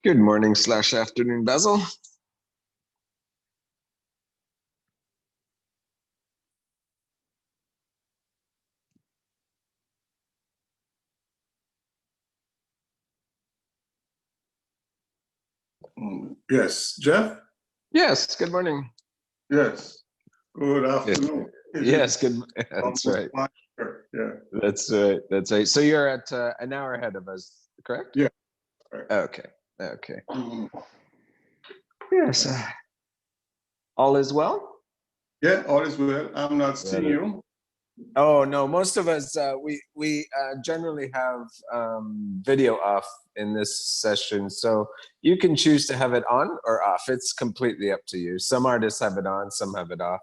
Good morning slash afternoon, Basil. Yes, Jeff? Yes, good morning. Yes. Good afternoon. Yes, good. That's right. Yeah. That's right. That's right. So you're at an hour ahead of us, correct? Yeah. Right. Okay. Okay. Mhm. Yes. All is well? Yeah, all is well. I'm not seeing you. Oh no, most of us we generally have video off in this session, so you can choose to have it on or off. It's completely up to you. Some artists have it on, some have it off.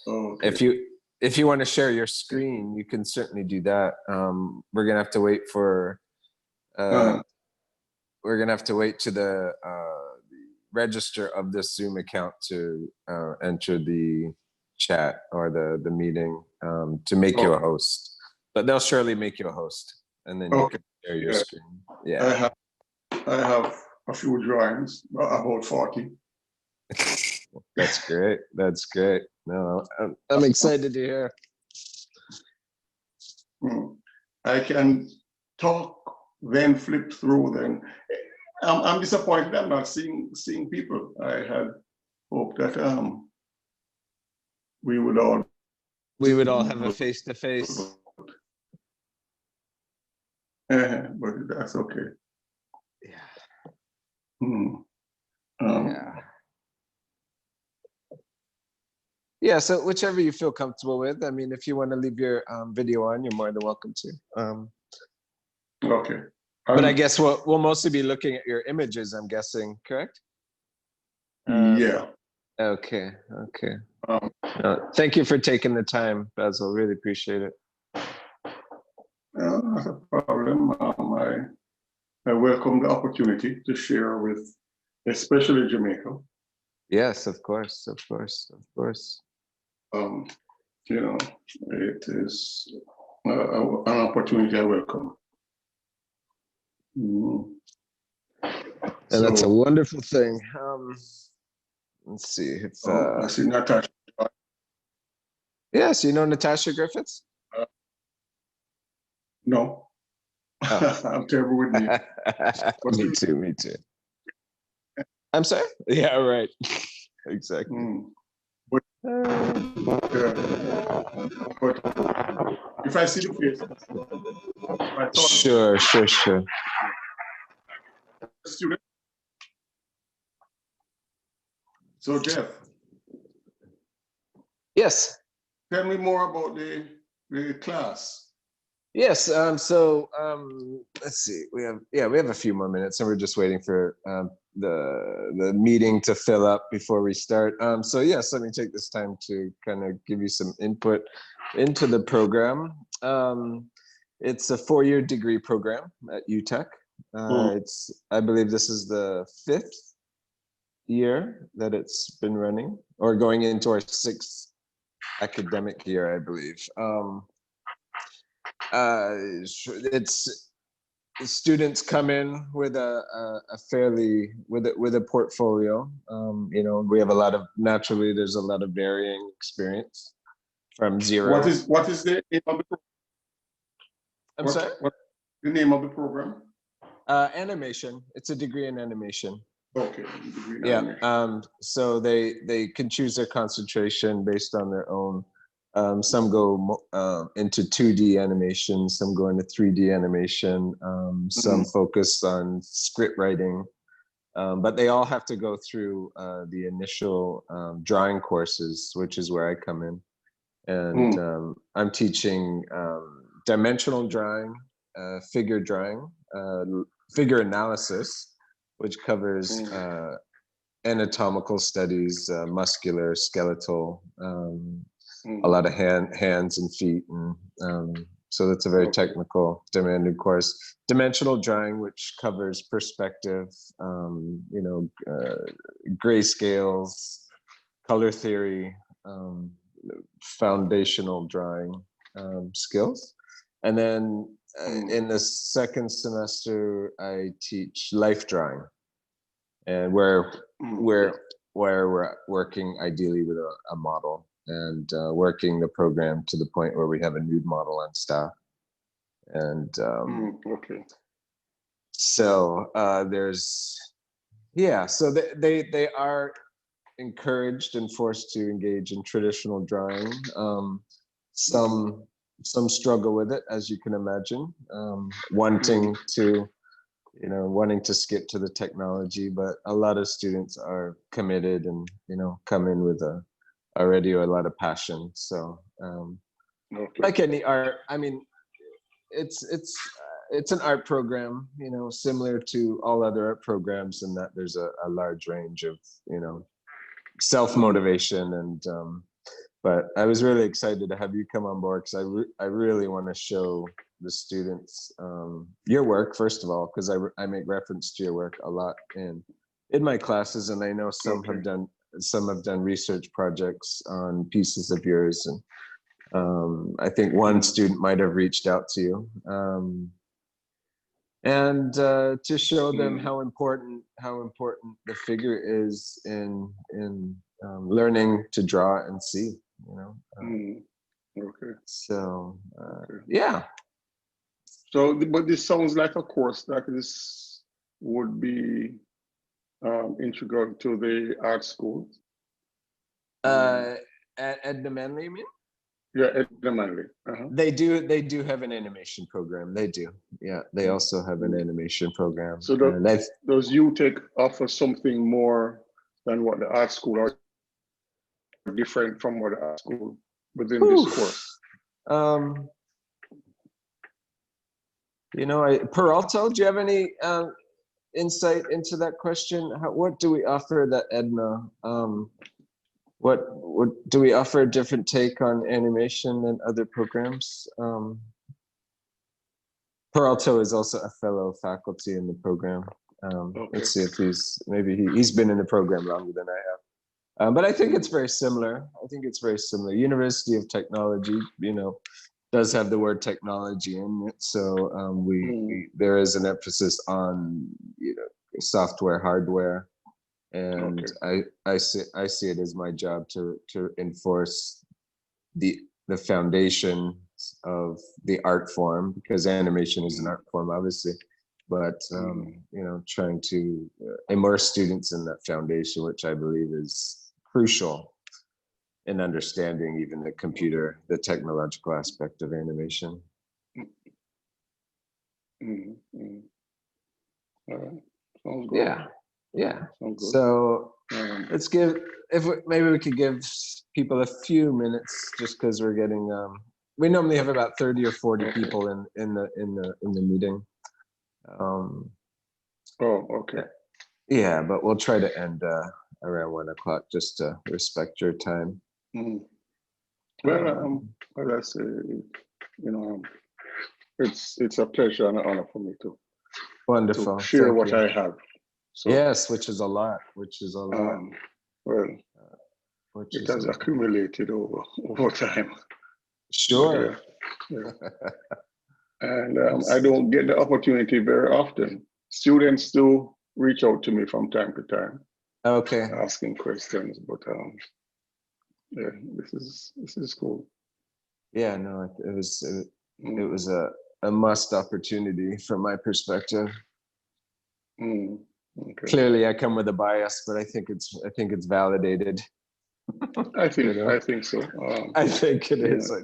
Okay. If you want to share your screen, you can certainly do that. We're gonna have to wait for we're gonna have to wait to the register of this Zoom account to enter the chat or the meeting to make you a host. But they'll surely make you a host, and then you can share your screen. Yeah. I have a few drawings, about 40. That's great. That's great. No, I'm excited to hear. I can talk, then flip through. Then I'm disappointed I'm not seeing people. I had hoped that we would all have a face-to-face. But that's okay. Yeah. Yeah, so whichever you feel comfortable with. I mean, if you want to leave your video on, you're more than welcome to. Okay. But I guess we'll mostly be looking at your images, I'm guessing, correct? Yeah. Okay, okay. Thank you for taking the time, Basil. Really appreciate it. Not a problem. I welcome the opportunity to share with, especially Jamaica. Yes, of course, of course, of course. You know, it is an opportunity I welcome. And that's a wonderful thing. Let's see if I see Natasha. Yes, you know Natasha Griffiths? No. Oh. I'm terrible with me. Me too, me too. I'm sorry? Yeah, right. Exactly. But if I see the face, sure. Student. So Jeff. Yes. Tell me more about the class. Yes. Let's see. We have a few more minutes, and we're just waiting for the meeting to fill up before we start. So yes, let me take this time to kind of give you some input into the program. It's a 4-year degree program at UTech. I believe this is the 5th year that it's been running, or going into our 6th academic year, I believe. It's students come in with with a portfolio. We have there's a lot of varying experience from zero. What is the name of the program? I'm sorry? What's the name of the program? Animation. It's a degree in animation. Okay. Yeah. So they can choose their concentration based on their own. Some go into 2D animation, some go into 3D animation, some focus on script writing, but they all have to go through the initial drawing courses, which is where I come in. And I'm teaching dimensional drawing, figure drawing, figure analysis, which covers anatomical studies, muscular, skeletal, a lot of hands and feet, and so that's a very technical, demanding course. Dimensional drawing, which covers perspective, grayscales, color theory, foundational drawing skills. And then in the second semester, I teach life drawing, and we're working ideally with a model, and working the program to the point where we have a nude model on staff. And okay. so so they are encouraged and forced to engage in traditional drawing. Some struggle with it, as you can imagine, wanting to skip to the technology, but a lot of students are committed and come in with already a lot of passion. So Okay. like any art, I mean, it's an art program, similar to all other art programs, in that there's a large range of self-motivation. And but I was really excited to have you come on board, because I really want to show the students your work, first of all, because I make reference to your work a lot in my classes, and I know some have done research projects on pieces of yours, and I think one student might have reached out to you, and to show them how important the figure is in learning to draw and see. Okay. So Okay. yeah. So, but this sounds like a course that this would be integral to the art school. At Edna Manley, you mean? Yeah, Edna Manley. They do have an animation program. They do. Yeah, they also have an animation program. So does UTech offer something more than what the art school, are different from what the art school within this course? Peralta, do you have any insight into that question? What do we offer that Edna? What do we offer a different take on animation than other programs? Peralta is also a fellow faculty in the program. Okay. Let's see if he's been in the program longer than I have. But I think it's very similar. University of Technology, does have the word technology in it. So there is an emphasis on software, hardware, and I see it as my job to enforce the foundation of the art form, because animation is an art form, obviously, but trying to immerse students in that foundation, which I believe is crucial in understanding even the technological aspect of animation. All right. Sounds good. Yeah. So maybe we could give people a few minutes, just because we're getting we normally have about 30 or 40 people in the meeting. Okay. Yeah, but we'll try to end around 1 o'clock, just to respect your time. Well, I say, it's a pleasure and an honor for me to share Thank what you. I have. So, yes, which is a lot. Well, it has accumulated over time. Sure. Yeah. And I don't get the opportunity very often. Students do reach out to me from time to time. Okay. Asking questions, but yeah, this is cool. Yeah, no, it was a must opportunity from my perspective. Okay. Clearly, I come with a bias, but I think it's validated. I think so. I think it is. I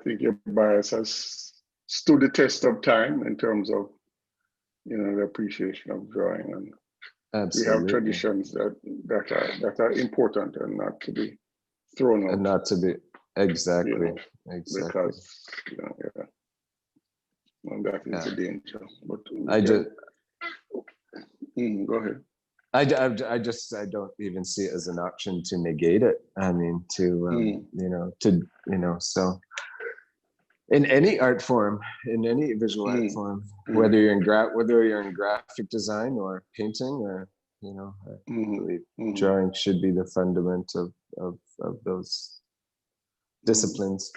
think your bias has stood the test of time in terms of the appreciation of drawing, and absolutely. We have traditions that are important and not to be thrown out. And not to be exactly. Because and that is the danger. But go ahead. I don't even see it as an option to negate it. I mean, so in any art form, in any visual art form, whether you're in graphic design or painting, or I believe drawing should be the fundament of those disciplines.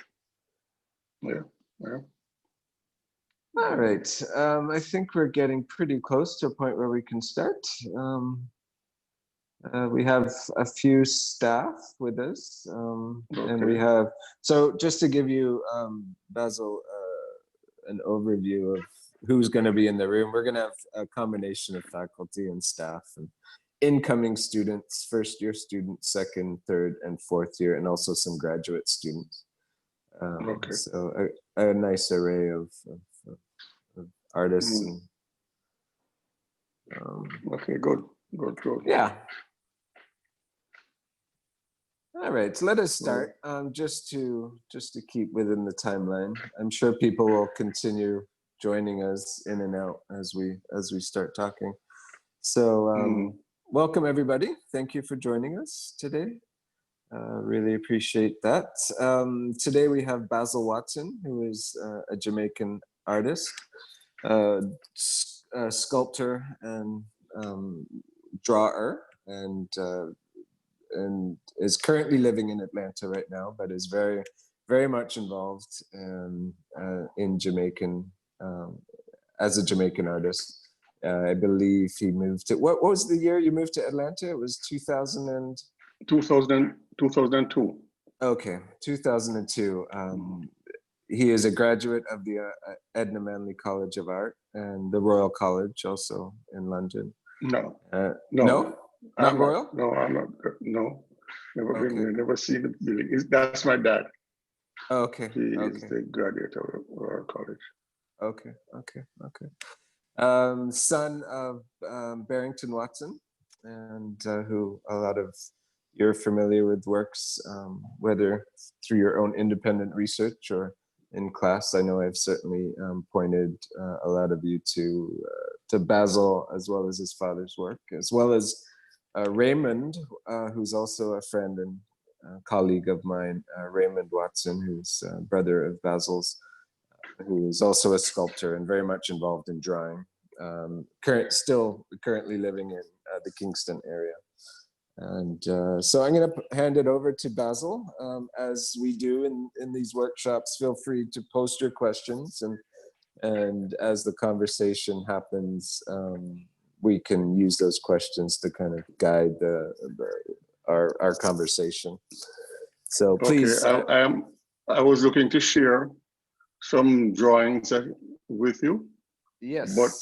Yeah. All right. I think we're getting pretty close to a point where we can start. We have a few staff with us, and we Okay. have, so just to give you, Basil, an overview of who's going to be in the room, we're going to have a combination of faculty and staff and incoming students, first year students, second, third, and fourth year, and also some graduate students. Okay. So a nice array of artists. And, okay, good. yeah. All right, so let us start. Just to keep within the timeline. I'm sure people will continue joining us in and out as we start talking. So welcome everybody. Thank you for joining us today. Really appreciate that. Today we have Basil Watson, who is a Jamaican artist, sculptor, and drawer, and is currently living in Atlanta right now, but is very, very much involved in Jamaican, as a Jamaican artist. I believe he moved to, what was the year you moved to Atlanta? It was 2002. Okay, 2002. He is a graduate of the Edna Manley College of Art and the Royal College, also in London. No. No? Not Royal? No, I'm not. No, never been Okay. there. Never seen the building. That's my dad. Okay. He is the graduate of our college. Okay. Son of Barrington Watson, and who a lot of you're familiar with works, whether through your own independent research or in class. I know I've certainly pointed a lot of you to Basil, as well as his father's work, as well as Raymond, who's also a friend and colleague of mine, Raymond Watson, who's brother of Basil's, who is also a sculptor and very much involved in drawing. Still currently living in the Kingston area. And so I'm going to hand it over to Basil. As we do in these workshops, feel free to post your questions, and as the conversation happens, we can use those questions to kind of guide our conversation. So please. Okay, I was looking to share some drawings with you. Yes. But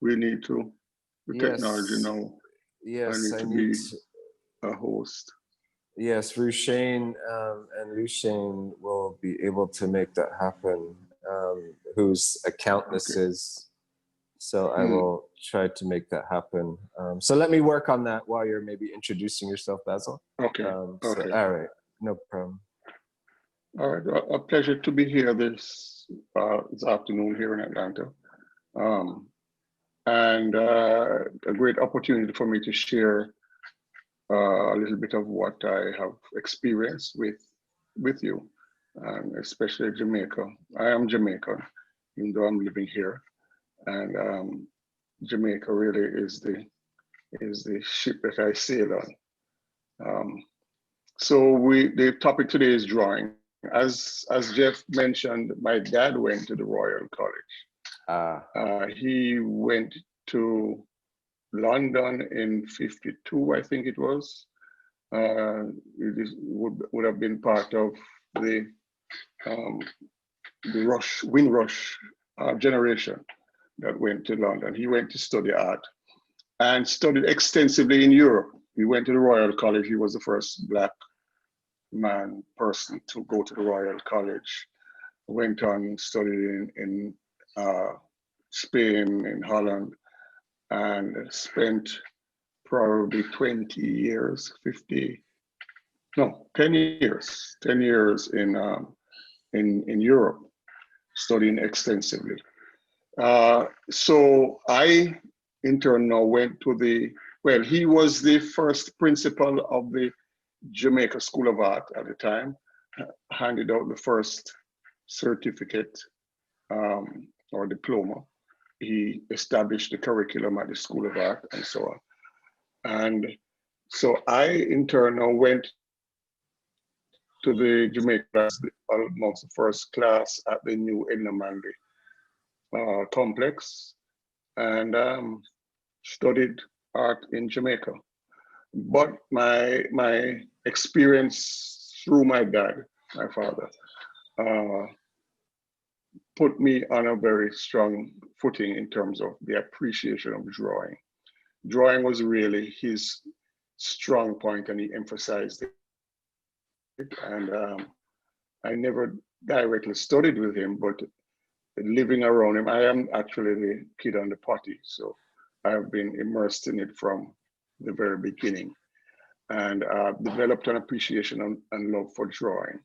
we need to, the technology now. Yes, I need to be a host. Yes, Rushane and Rushane will be able to make that happen, whose account this is. So I will try to make that happen. So let me work on that while you're maybe introducing yourself, Basil. Okay. So, all right, no problem. All right, a pleasure to be here this afternoon here in Atlanta. And a great opportunity for me to share a little bit of what I have experienced with you, and especially Jamaica. I am Jamaican, even though I'm living here, and Jamaica really is the ship that I sail on. So the topic today is drawing. As Jeff mentioned, my dad went to the Royal College. He went to London in '52, I think it was. It would have been part of the Windrush generation that went to London. He went to study art and studied extensively in Europe. He went to the Royal College. He was the first Black person to go to the Royal College. Went on studying in Spain, in Holland, and spent probably 20 years, 10 years in Europe, studying extensively. So I, in turn, now went to he was the first principal of the Jamaica School of Art at the time, handed out the first certificate or diploma. He established the curriculum at the School of Art and so on. And so I, in turn, now went to the Jamaica, almost the first class at the new Edna Manley complex and studied art in Jamaica. But my experience through my dad, my father, uh, put me on a very strong footing in terms of the appreciation of drawing. Drawing was really his strong point, and he emphasized it. And I never directly studied with him, but living around him, I am actually the kid on the potty, so I have been immersed in it from the very beginning, and developed an appreciation and love for drawing,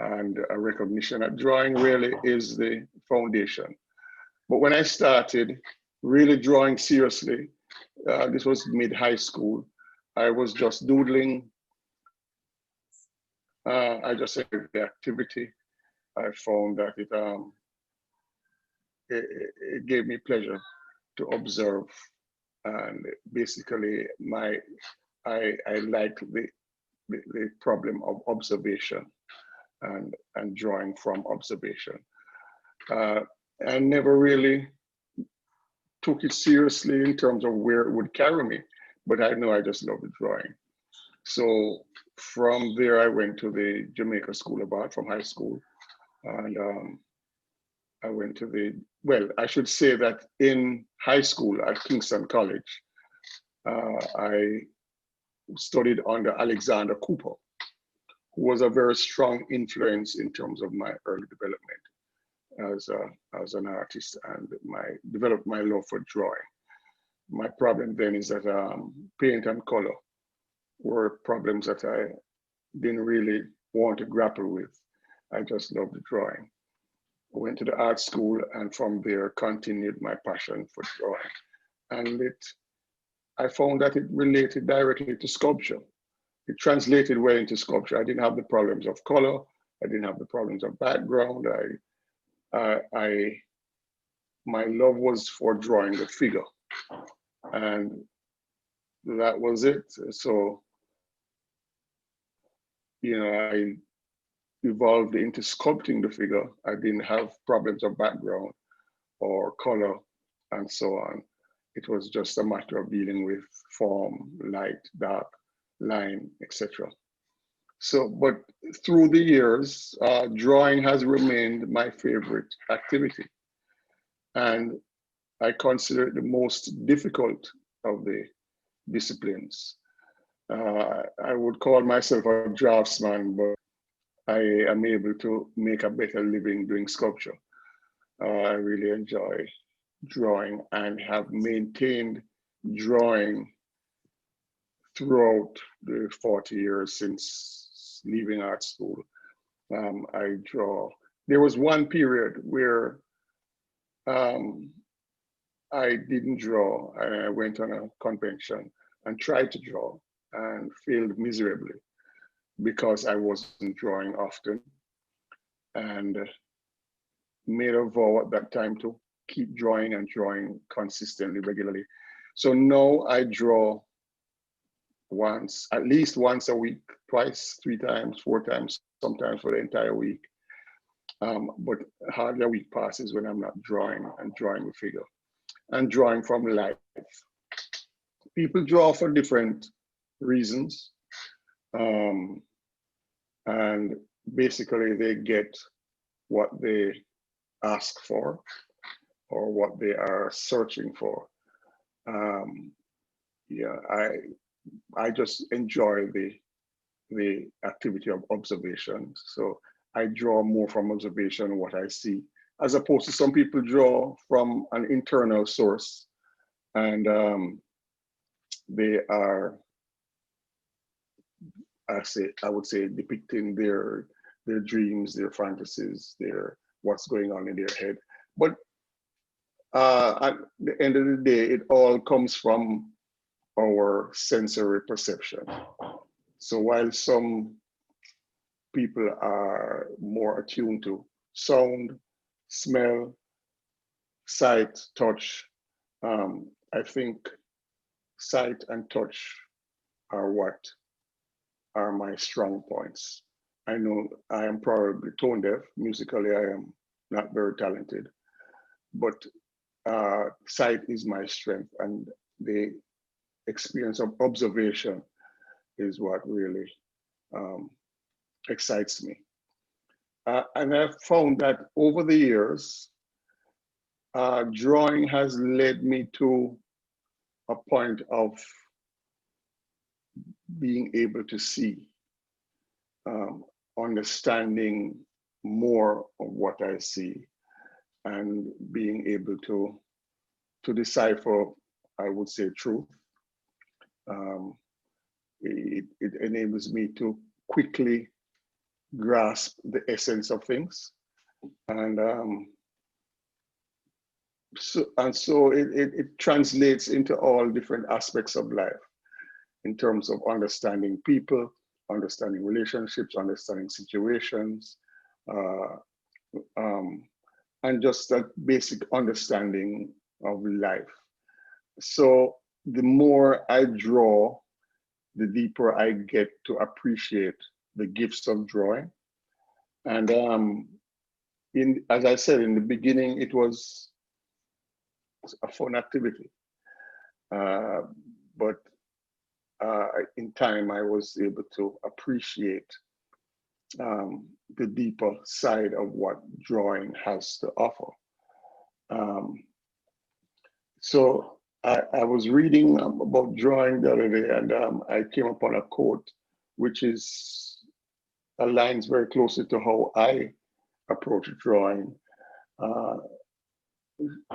and a recognition that drawing really is the foundation. But when I started really drawing seriously, this was mid-high school, I was just doodling. I just said the activity. I found that it gave me pleasure to observe, and basically I like the problem of observation and drawing from observation. I never really took it seriously in terms of where it would carry me, but I know I just love the drawing. So from there, I went to the Jamaica School of Art from high school, and I went to well, I should say that in high school at Kingston College, I studied under Alexander Cooper, who was a very strong influence in terms of my early development as an artist, and developed my love for drawing. My problem then is that paint and color were problems that I didn't really want to grapple with. I just loved the drawing. I went to the art school, and from there continued my passion for drawing. And I found that it related directly to sculpture. It translated well into sculpture. I didn't have the problems of color. I didn't have the problems of background. My love was for drawing the figure, and that was it. So, I evolved into sculpting the figure. I didn't have problems of background or color and so on. It was just a matter of dealing with form, light, dark, line, etc. So, but through the years, drawing has remained my favorite activity. And I consider it the most difficult of the disciplines. I would call myself a draftsman, but I am able to make a better living doing sculpture. I really enjoy drawing and have maintained drawing throughout the 40 years since leaving art school. I draw. There was one period where I didn't draw, and I went on a convention and tried to draw and failed miserably because I wasn't drawing often, and made a vow at that time to keep drawing and drawing consistently, regularly. So now I draw once, at least once a week, twice, 3 times, 4 times, sometimes for the entire week. But hardly a week passes when I'm not drawing and drawing the figure and drawing from life. People draw for different reasons. And basically they get what they ask for or what they are searching for. Yeah, I just enjoy the activity of observation. So I draw more from observation, what I see, as opposed to some people draw from an internal source, and they are, I would say, depicting their dreams, their fantasies, what's going on in their head. But at the end of the day, it all comes from our sensory perception. So while some people are more attuned to sound, smell, sight, touch, I think sight and touch are what are my strong points. I know I am probably tone deaf. Musically, I am not very talented. but sight is my strength, and the experience of observation is what really excites me. And I've found that over the years, drawing has led me to a point of being able to see, understanding more of what I see, and being able to decipher, I would say, truth. It enables me to quickly grasp the essence of things, and so it translates into all different aspects of life in terms of understanding people, understanding relationships, understanding situations, and just that basic understanding of life. So the more I draw, the deeper I get to appreciate the gifts of drawing. And as I said in the beginning, it was a fun activity. But in time, I was able to appreciate the deeper side of what drawing has to offer. So I was reading about drawing the other day, and I came upon a quote which aligns very closely to how I approach drawing.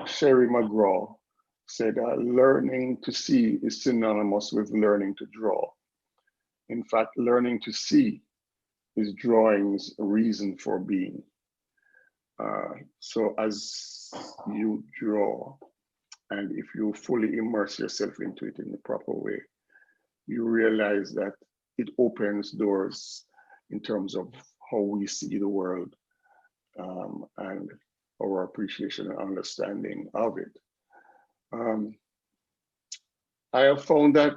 Sherry McGraw said, learning to see is synonymous with learning to draw. In fact, learning to see is drawing's reason for being. So as you draw, and if you fully immerse yourself into it in the proper way, you realize that it opens doors in terms of how we see the world, and our appreciation and understanding of it. I have found that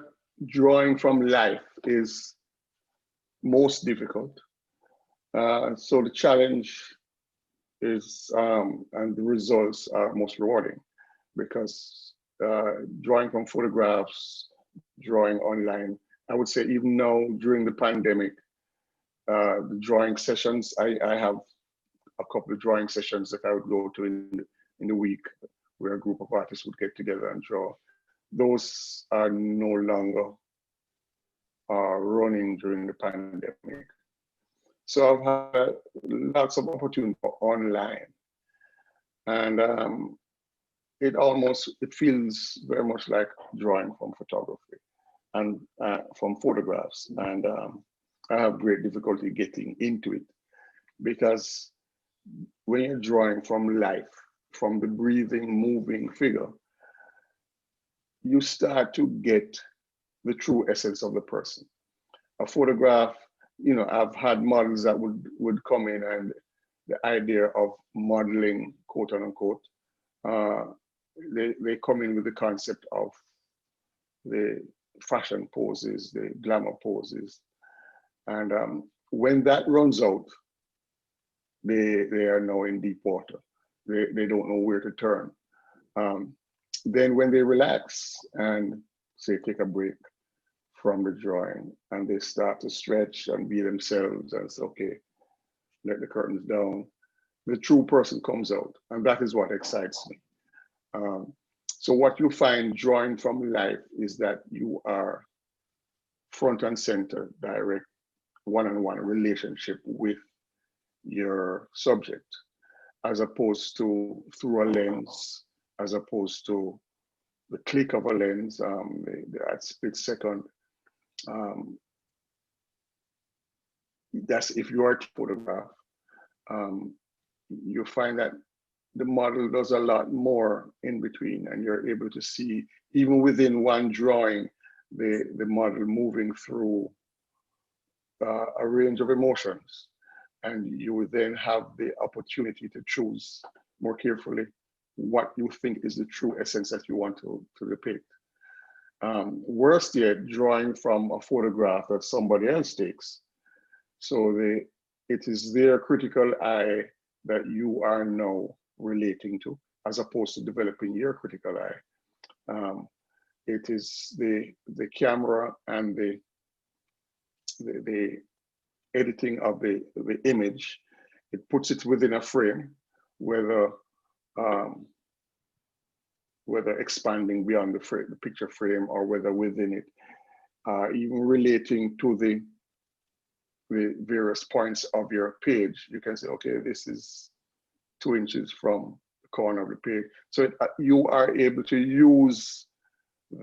drawing from life is most difficult. So the challenge is, and the results are most rewarding, because drawing from photographs, drawing online, I would say even now during the pandemic, the drawing sessions, I have a couple of drawing sessions that I would go to in the week, where a group of artists would get together and draw. Those are no longer running during the pandemic. So I've had lots of opportunity for online, and it feels very much like drawing from photography and from photographs. And I have great difficulty getting into it, because when you're drawing from life, from the breathing, moving figure, you start to get the true essence of the person. A photograph, I've had models that would come in, and the idea of modeling, quote unquote, they come in with the concept of the fashion poses, the glamour poses. And when that runs out, they are now in deep water. They don't know where to turn. Then when they relax and say, take a break from the drawing, and they start to stretch and be themselves and say, okay, let the curtains down, the true person comes out. And that is what excites me. So what you find drawing from life is that you are front and center, direct, one-on-one relationship with your subject, as opposed to through a lens, as opposed to the click of a lens, that split second. That's if you are to photograph. You find that the model does a lot more in between, and you're able to see, even within one drawing, the model moving through a range of emotions. And you would then have the opportunity to choose more carefully what you think is the true essence that you want to depict. Worst yet, drawing from a photograph that somebody else takes. So it is their critical eye that you are now relating to. as opposed to developing your critical eye. It is the camera and the editing of the image. It puts it within a frame, whether expanding beyond the picture frame or whether within it, even relating to the various points of your page. You can say, okay, this is 2 inches from the corner of the page. So you are able to use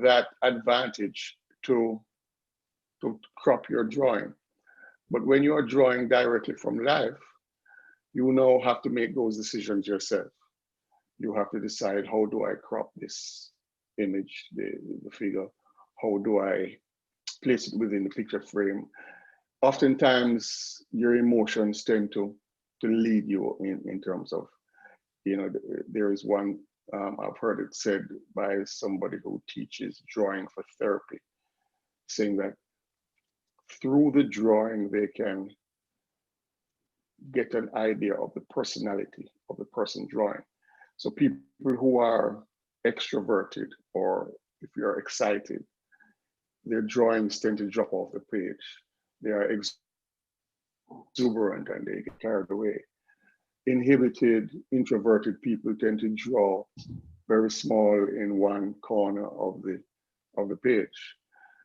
that advantage to crop your drawing. But when you are drawing directly from life, you now have to make those decisions yourself. You have to decide, how do I crop this image, the figure? How do I place it within the picture frame? Oftentimes, your emotions tend to lead you in terms of, there is one, I've heard it said by somebody who teaches drawing for therapy, saying that through the drawing, they can get an idea of the personality of the person drawing. So people who are extroverted, or if you're excited, their drawings tend to drop off the page. They are exuberant and they get carried away. Inhibited, introverted people tend to draw very small in one corner of the page.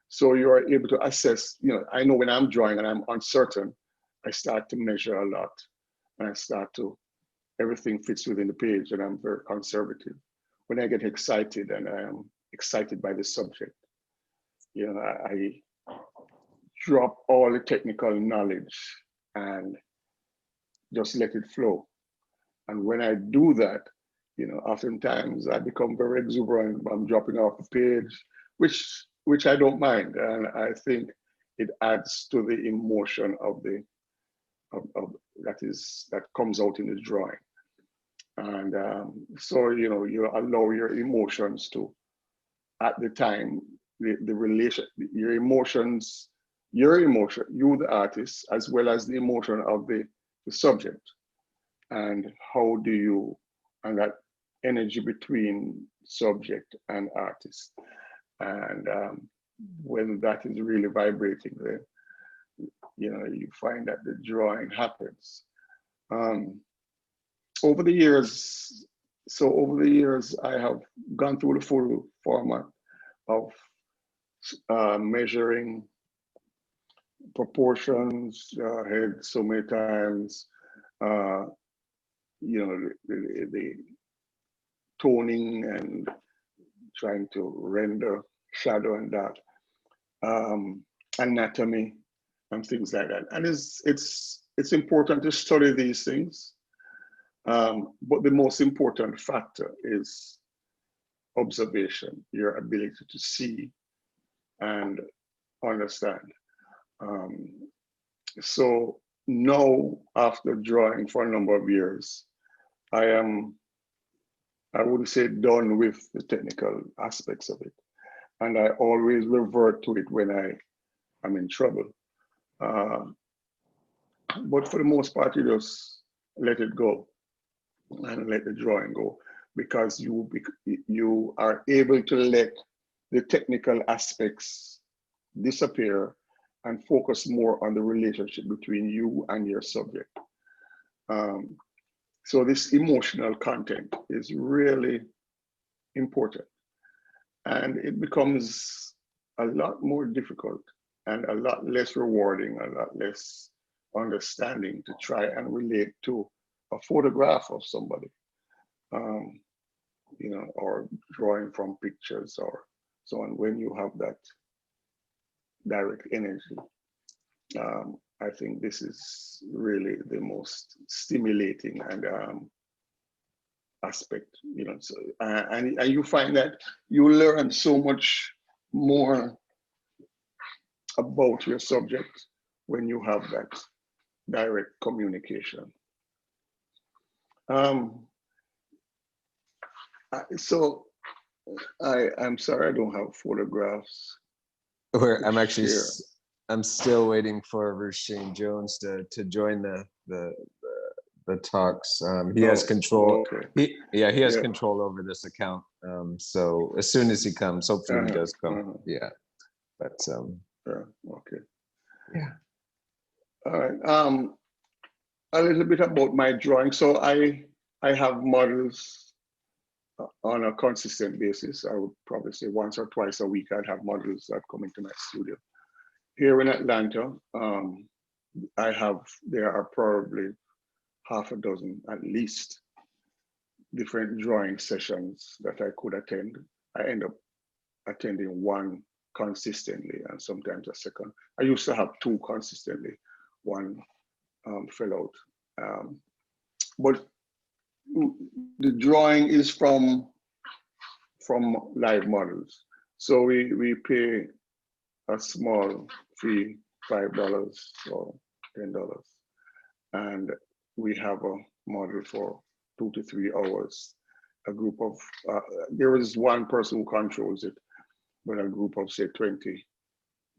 So you are able to assess, I know when I'm drawing and I'm uncertain, I start to measure a lot, and I start to, everything fits within the page, and I'm very conservative. When I get excited and I am excited by the subject, I drop all the technical knowledge and just let it flow. And when I do that, oftentimes I become very exuberant. I'm dropping off the page, which I don't mind, and I think it adds to the emotion of that comes out in the drawing. And so you allow your emotions to, at the time, the relation, your emotions, you the artist, as well as the emotion of the subject, and how do you, and that energy between subject and artist, and when that is really vibrating, then you find that the drawing happens. Over the years, I have gone through the full format of measuring proportions, head so many times, the toning and trying to render shadow and that, anatomy and things like that. And it's important to study these things. But the most important factor is observation, your ability to see and understand. So now, after drawing for a number of years, I wouldn't say done with the technical aspects of it. And I always revert to it when I'm in trouble. But for the most part, you just let it go and let the drawing go, because you are able to let the technical aspects disappear and focus more on the relationship between you and your subject. So this emotional content is really important, and it becomes a lot more difficult and a lot less rewarding, a lot less understanding to try and relate to a photograph of somebody, or drawing from pictures or so on, when you have that direct energy. I think this is really the most stimulating and aspect, so, and you find that you learn so much more about your subject when you have that direct communication. So I'm sorry, I don't have photographs. I'm still waiting for Rushine Jones to join the the talks. He has control. Okay. He has control over this account. So as soon as he comes, hopefully he does come. Yeah. But okay. yeah. All right. A little bit about my drawing. So I have models on a consistent basis. I would probably say once or twice a week I'd have models that come into my studio. Here in Atlanta, there are probably half a dozen at least different drawing sessions that I could attend. I end up attending one consistently and sometimes a second. I used to have two consistently. One fell out. But the drawing is from live models. So we pay a small fee, $5 or $10. And we have a model for 2 to 3 hours. A group of, there is one person who controls it, but a group of say 20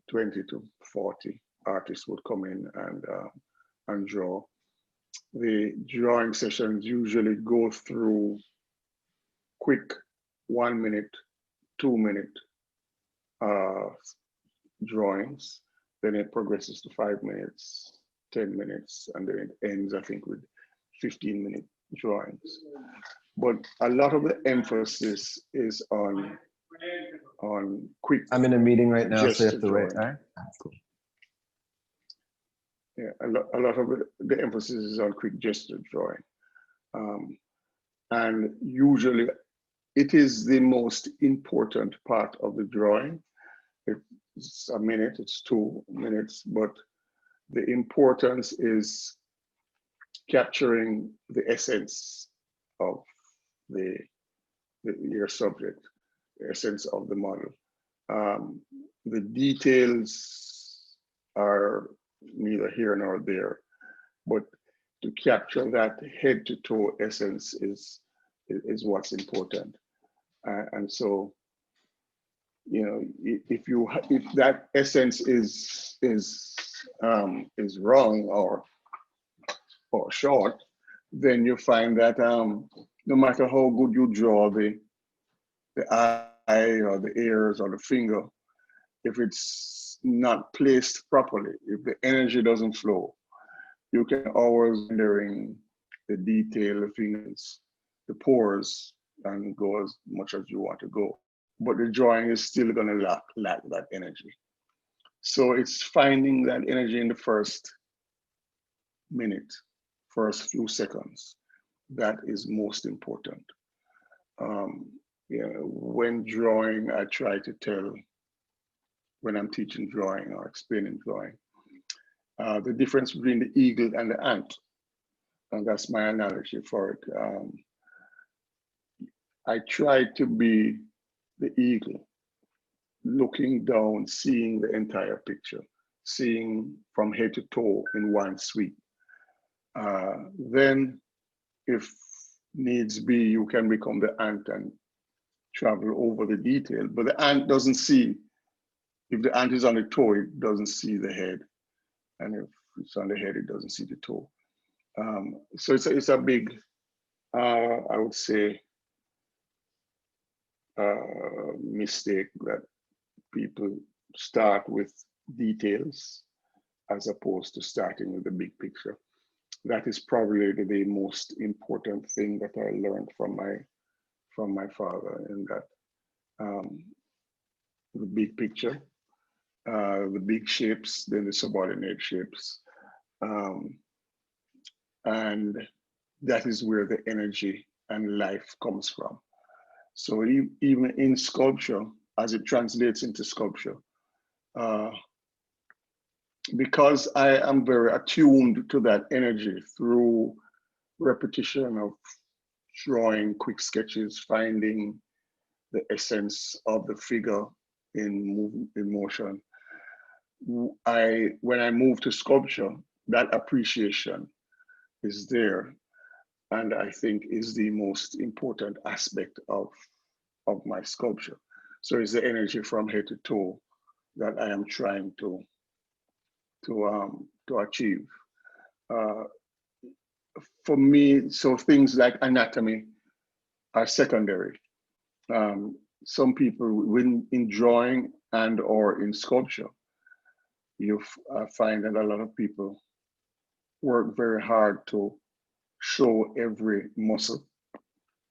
to 40 artists would come in and draw. The drawing sessions usually go through quick 1 minute, 2 minute drawings. Then it progresses to 5 minutes, 10 minutes, and then it ends, I think, with 15-minute drawings. But a lot of the emphasis is on quick. I'm in a meeting right now, so you have to wait. All right. Cool. Yeah, a lot of the emphasis is on quick gesture drawing. And usually it is the most important part of the drawing. It's a minute, it's 2 minutes, but the importance is capturing the essence of your subject, the essence of the model. The details are neither here nor there, but to capture that head to toe essence is what's important. And so, you know, if that essence is wrong or short, then you find that no matter how good you draw the eye or the ears or the finger, if it's not placed properly, if the energy doesn't flow, you can always rendering the detail, the fingers, the pores, and go as much as you want to go. But the drawing is still going to lack that energy. So it's finding that energy in the first minute, first few seconds. That is most important. When drawing, I try to tell, when I'm teaching drawing or explaining drawing, the difference between the eagle and the ant. And that's my analogy for it. I try to be the eagle, looking down, seeing the entire picture, seeing from head to toe in one sweep. Then, if needs be, you can become the ant and travel over the detail. But the ant doesn't see, if the ant is on the toe, it doesn't see the head. And if it's on the head, it doesn't see the toe. So it's a big, I would say, mistake that people start with details as opposed to starting with the big picture. That is probably the most important thing that I learned from my father, in that the big picture, the big shapes, then the subordinate shapes, and that is where the energy and life comes from. So even in sculpture, as it translates into sculpture, because I am very attuned to that energy through repetition of drawing quick sketches, finding the essence of the figure in motion. When I move to sculpture, that appreciation is there, and I think is the most important aspect of my sculpture. So it's the energy from head to toe that I am trying to achieve. for me, so things like anatomy are secondary. Some people, when in drawing and or in sculpture, you find that a lot of people work very hard to show every muscle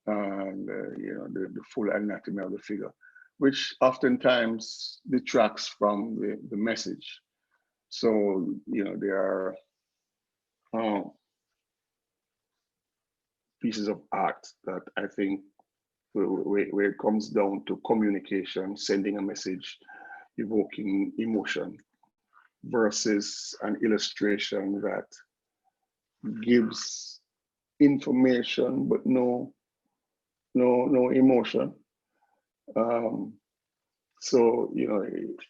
and the full anatomy of the figure, which oftentimes detracts from the message. So there are pieces of art that I think where it comes down to communication, sending a message, evoking emotion, versus an illustration that gives information but no emotion. So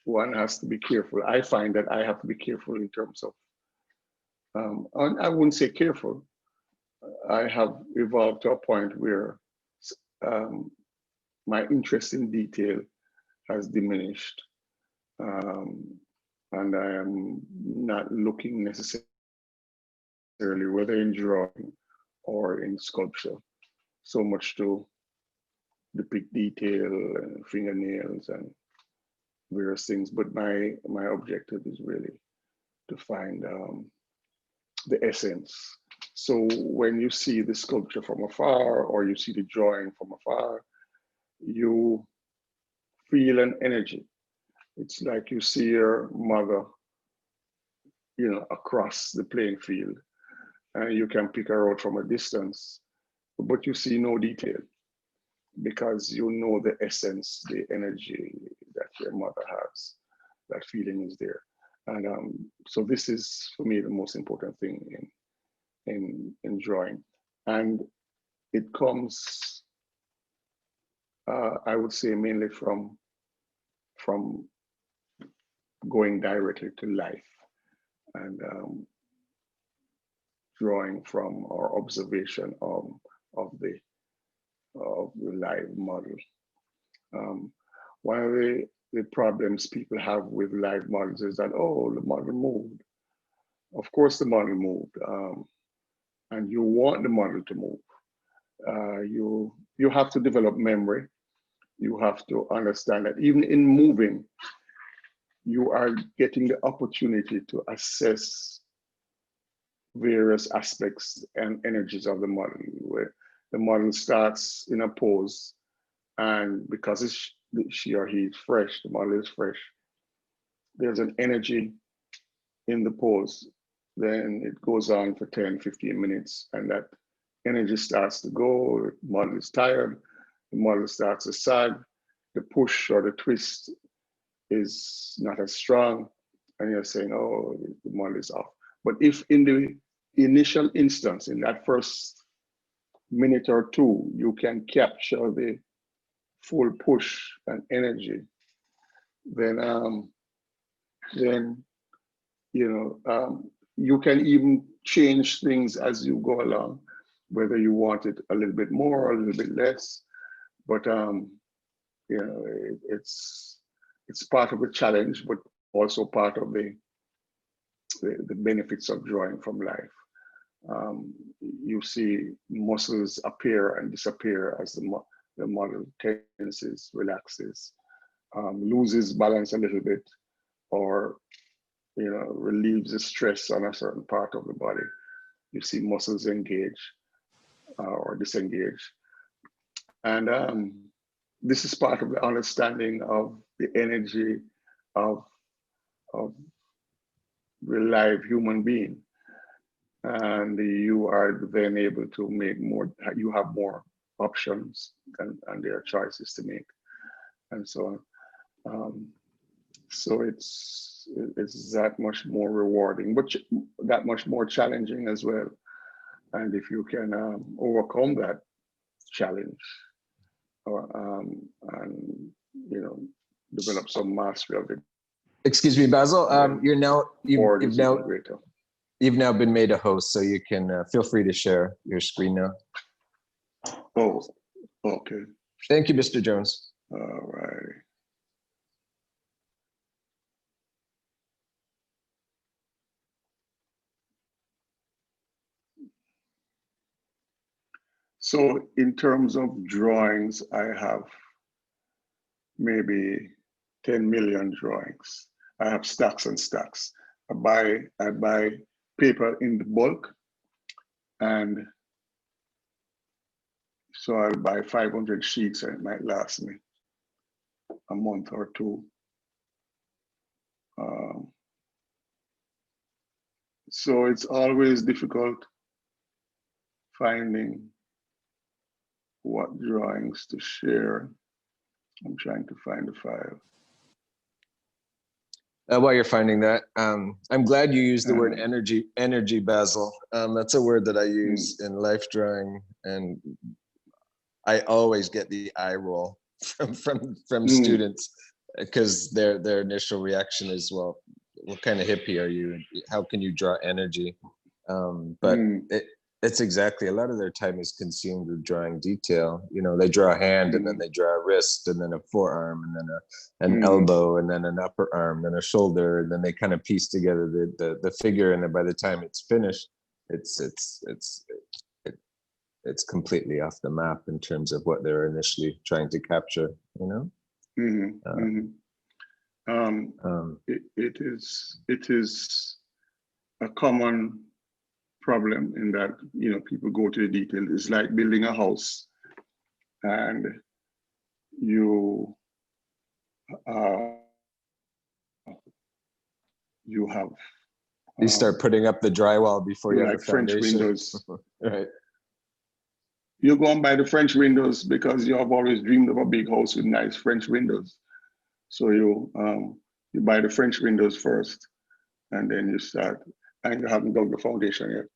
one has to be careful. I find that I have to be careful in terms of, and I wouldn't say careful. I have evolved to a point where my interest in detail has diminished, and I am not looking necessarily, whether in drawing or in sculpture, so much to depict detail and fingernails and various things. But my objective is really to find the essence. So when you see the sculpture from afar or you see the drawing from afar, you feel an energy. It's like you see your mother, across the playing field, and you can pick her out from a distance, but you see no detail because you know the essence, the energy that your mother has. That feeling is there. And so this is, for me, the most important thing in drawing. And it comes, I would say, mainly from going directly to life and drawing from our observation of the live model. One of the problems people have with live models is that, oh, the model moved. Of course the model moved, and you want the model to move. You have to develop memory. You have to understand that even in moving, you are getting the opportunity to assess various aspects and energies of the model, where the model starts in a pose, and because she or he is fresh, the model is fresh, there's an energy in the pose. Then it goes on for 10, 15 minutes, and that energy starts to go, the model is tired, the model starts to sag, the push or the twist is not as strong, and you're saying, oh, the model is off. But if in the initial instance, in that first minute or two, you can capture the full push and energy, then you can even change things as you go along, whether you want it a little bit more or a little bit less. But it's part of the challenge, but also part of the benefits of drawing from life. You see muscles appear and disappear as the model tenses, relaxes, loses balance a little bit, or relieves the stress on a certain part of the body. You see muscles engage or disengage. And this is part of the understanding of the energy of the live human being. And you are then able to make more, you have more options and there are choices to make, and so on. So it's that much more rewarding, but that much more challenging as well. And if you can overcome that challenge, and develop some mastery of it. Excuse me, Basil. You've now been made a host, so you can feel free to share your screen now. Oh, okay. Thank you, Mr. Jones. All right. So in terms of drawings, I have maybe 10 million drawings. I have stacks and stacks. I buy paper in the bulk, and so I'll buy 500 sheets and it might last me a month or two. So it's always difficult finding what drawings to share. I'm trying to find the file. While you're finding that, I'm glad you used the word energy, Basil. That's a word that I use in life drawing, and I always get the eye roll from students, because their initial reaction is, well, what kind of hippie are you? How can you draw energy? But it's exactly, a lot of their time is consumed with drawing detail. You know, they draw a hand, and then they draw a wrist, and then a forearm, and then an elbow, and then an upper arm, then a shoulder, and then they kind of piece together the figure. And then by the time it's finished, it's completely off the map in terms of what they're initially trying to capture. You know. It is a common problem in that, you know, people go to the detail. It's like building a house, and you have you start putting up the drywall before you have like the foundation. French windows. Right. You go and buy the French windows because you have always dreamed of a big house with nice French windows. So you buy the French windows first, and then you start, and you haven't dug the foundation yet.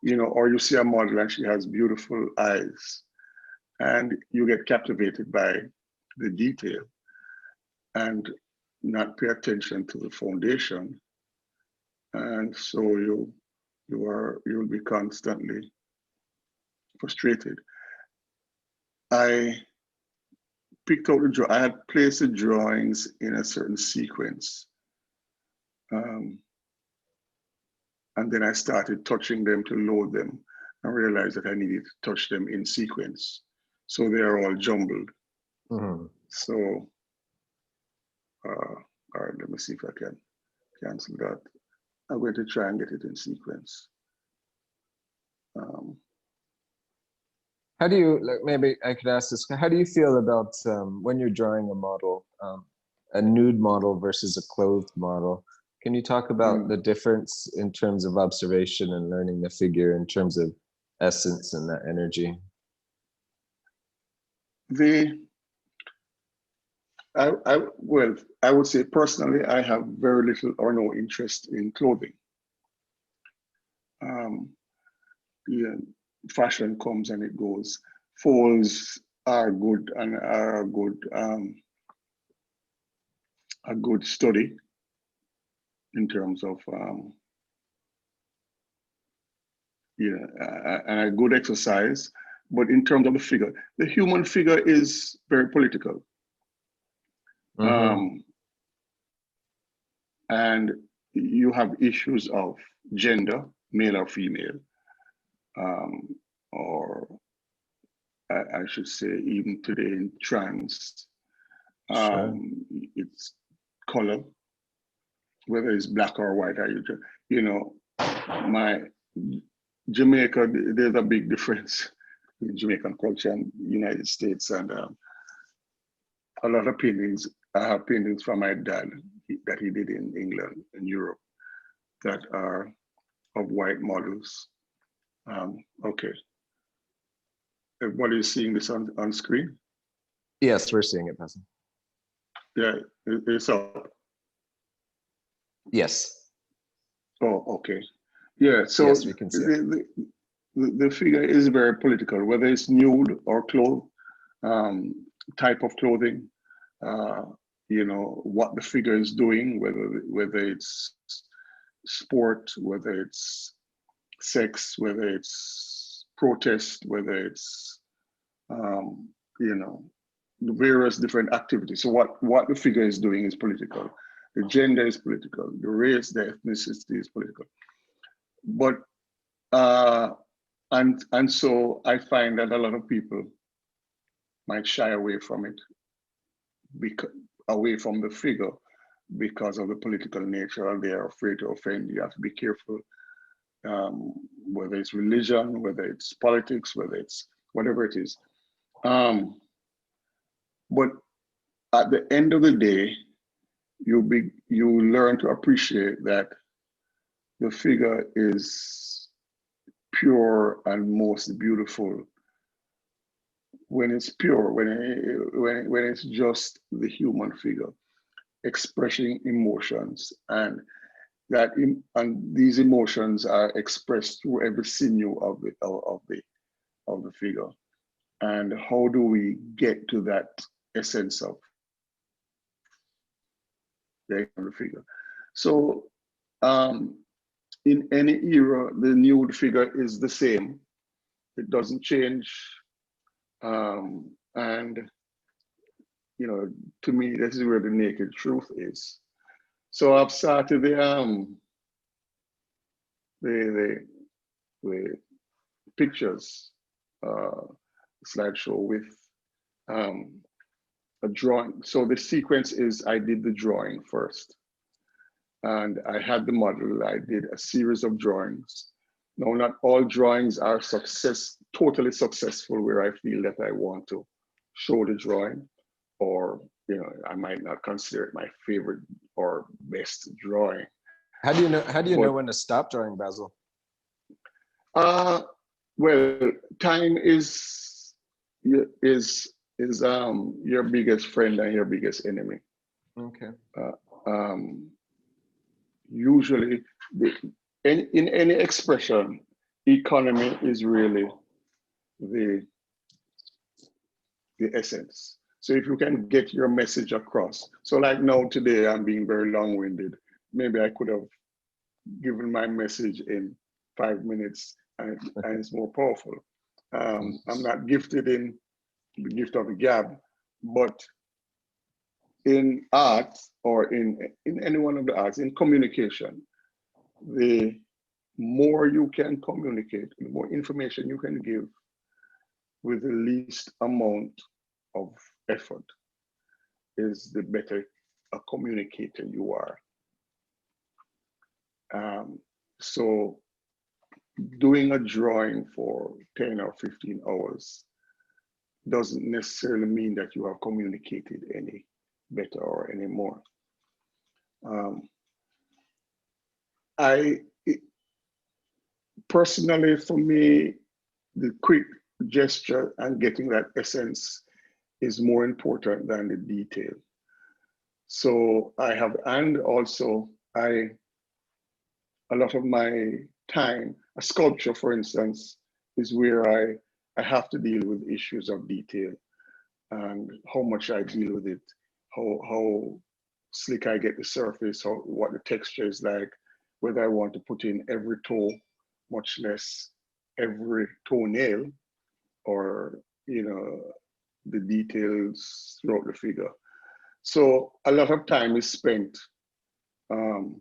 You know, or you see a model and she has beautiful eyes, and you get captivated by the detail and not pay attention to the foundation. And so you'll be constantly frustrated. I picked out I had placed the drawings in a certain sequence. And then I started touching them to load them, and realized that I needed to touch them in sequence. So they're all jumbled. So, all right, let me see if I can cancel that. I'm going to try and get it in sequence. How do you, like, maybe I could ask this, how do you feel about when you're drawing a model, a nude model versus a clothed model? Can you talk about the difference in terms of observation and learning the figure in terms of essence and that energy? Well, I would say personally, I have very little or no interest in clothing. Yeah, fashion comes and it goes. Folds are good and are a good study in terms of and a good exercise. But in terms of the figure, the human figure is very political. And you have issues of gender, male or female, or I should say even today in trans, it's color, whether it's black or white. You know, my Jamaica, there's a big difference in Jamaican culture and United States, and a lot of paintings. I have paintings from my dad that he did in England and Europe that are of white models. Okay. Everybody is seeing this on screen? Yes, we're seeing it, Basil. Yeah, it's up. Yes. Oh, okay. Yeah, so yes, we can see the figure is very political, whether it's nude or clothed, type of clothing, you know, what the figure is doing, whether it's sport, whether it's sex, whether it's protest, whether it's, you know, the various different activities. So what the figure is doing is political. The gender is political. The race, the ethnicity is political. But And so I find that a lot of people might shy away from it, because away from the figure, because of the political nature, and they are afraid to offend. You have to be careful, whether it's religion, whether it's politics, whether it's whatever it is. But at the end of the day, you learn to appreciate that the figure is pure and most beautiful when it's pure, when it's just the human figure expressing emotions, and and these emotions are expressed through every sinew of the figure. And how do we get to that essence of the figure? So in any era, the nude figure is the same. It doesn't change. And to me, this is where the naked truth is. So I've started the pictures slideshow with a drawing. So the sequence is, I did the drawing first, and I had the model. I did a series of drawings. Now, not all drawings are totally successful, where I feel that I want to show the drawing, or I might not consider it my favorite or best drawing. How do you know? How do you know when to stop drawing, Basil? Well, time is your biggest friend and your biggest enemy. Okay. Usually, in any expression, economy is really the essence. So if you can get your message across. So like now today, I'm being very long-winded. Maybe I could have given my message in 5 minutes, and it's more powerful. I'm not gifted in the gift of the gab, but in art, or in any one of the arts, in communication, the more you can communicate, the more information you can give with the least amount of effort, is the better a communicator you are. So doing a drawing for 10 or 15 hours doesn't necessarily mean that you have communicated any better or any more. Personally, for me, the quick gesture and getting that essence is more important than the detail. So and also a lot of my time, a sculpture, for instance, is where I have to deal with issues of detail, and how much I deal with it, how slick I get the surface, what the texture is like, whether I want to put in every toe, much less every toenail, or the details throughout the figure. So a lot of time is spent on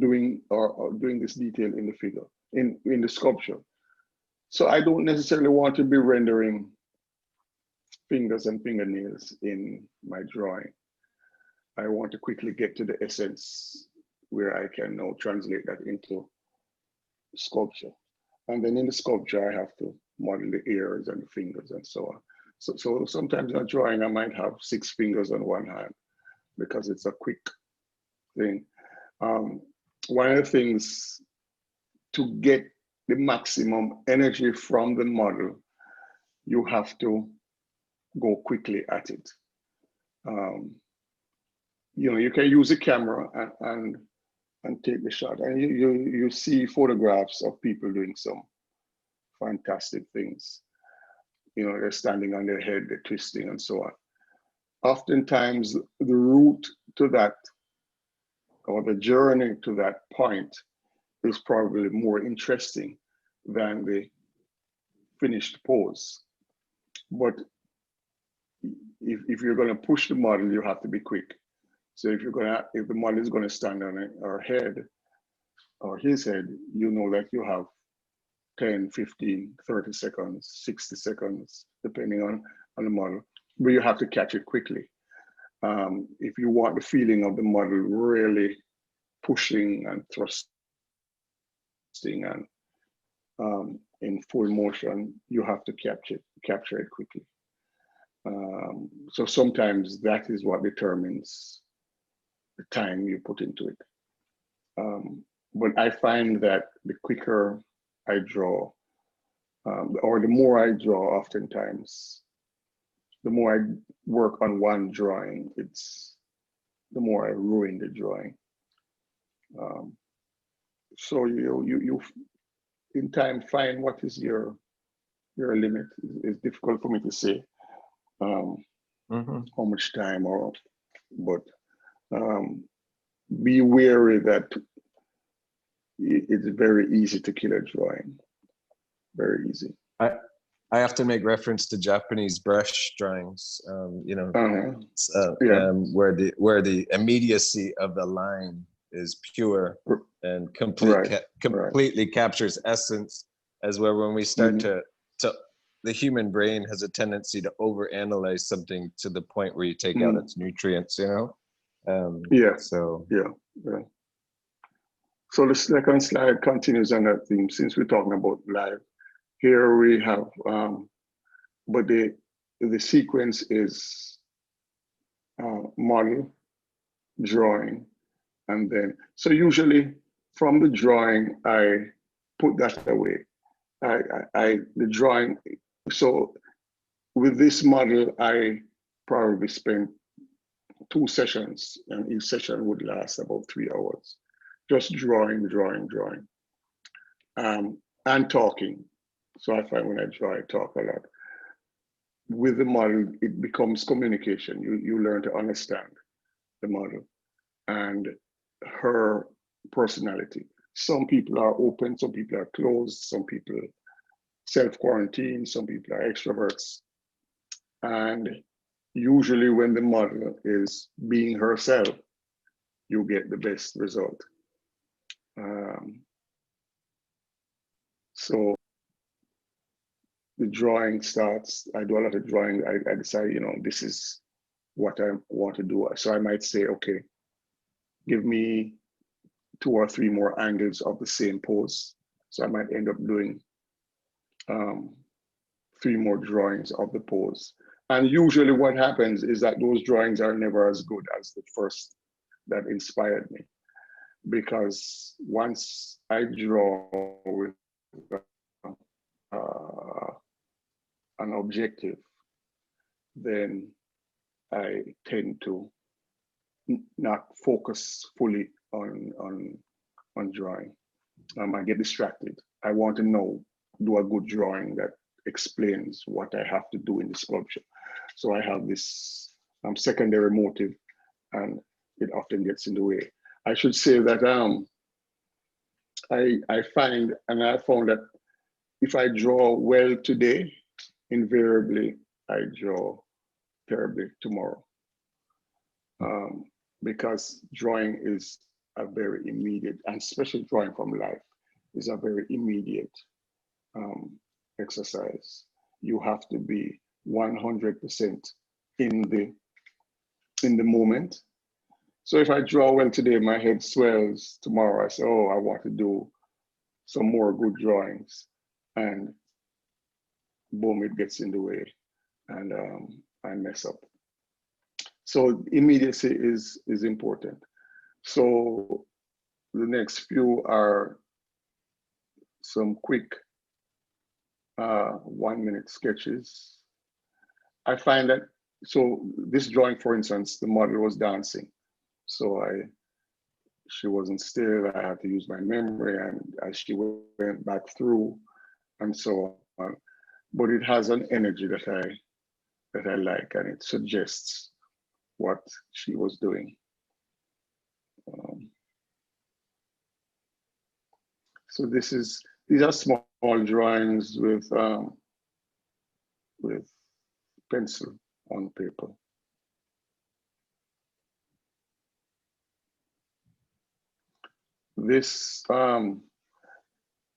doing this detail in the figure, in the sculpture. So I don't necessarily want to be rendering fingers and fingernails in my drawing. I want to quickly get to the essence, where I can now translate that into sculpture. And then in the sculpture, I have to model the ears and the fingers and so on. So sometimes in a drawing, I might have 6 fingers on one hand, because it's a quick thing. One of the things, to get the maximum energy from the model, you have to go quickly at it. You can use a camera and take the shot, and you see photographs of people doing some fantastic things. They're standing on their head, they're twisting and so on. Oftentimes, the route to that, or the journey to that point, is probably more interesting than the finished pose. But if you're going to push the model, you have to be quick. So if the model is going to stand on her head or his head, that you have 10, 15, 30 seconds, 60 seconds, depending on the model, but you have to catch it quickly. If you want the feeling of the model really pushing and thrusting and in full motion, you have to capture it quickly. So sometimes that is what determines the time you put into it. But I find that the quicker I draw, or the more I draw, oftentimes, the more I work on one drawing, the more I ruin the drawing. So you in time find what is your limit. It's difficult for me to say how much time, but be wary that it's very easy to kill a drawing. Very easy. I often make reference to Japanese brush drawings, where the immediacy of the line is pure and completely captures essence, as where when we start to the human brain has a tendency to overanalyze something to the point where you take out its nutrients, So the second slide continues on that theme. Since we're talking about live, here we have, but the sequence is model, drawing, and then, so usually from the drawing, I put that away. The drawing, so with this model, I probably spent 2 sessions, and each session would last about 3 hours. Just drawing, and talking. So I find when I draw, I talk a lot. With the model, it becomes communication. You learn to understand the model and her personality. Some people are open, some people are closed, some people self-quarantine, some people are extroverts. And usually when the model is being herself, you get the best result. So the drawing starts, I do a lot of drawing. I decide, this is what I want to do. So I might say, okay, give me 2 or 3 more angles of the same pose. So I might end up doing 3 more drawings of the pose. And usually what happens is that those drawings are never as good as the first that inspired me. Because once I draw with an objective, then I tend to not focus fully on drawing. I get distracted. I want to do a good drawing that explains what I have to do in the sculpture. So I have this secondary motive, and it often gets in the way. I should say that I find, and I found that if I draw well today, invariably I draw terribly tomorrow. Because drawing is a very immediate, and especially drawing from life, is a very immediate exercise. You have to be 100% in the moment. So if I draw well today, my head swells. Tomorrow I say, oh, I want to do some more good drawings, and boom, it gets in the way, and I mess up. So immediacy is important. So the next few are some quick 1-minute sketches. I find that, so this drawing, for instance, the model was dancing. So she wasn't still, I had to use my memory, and as she went back through and so on. But it has an energy that I like, and it suggests what she was doing. So these are small drawings with pencil on paper. This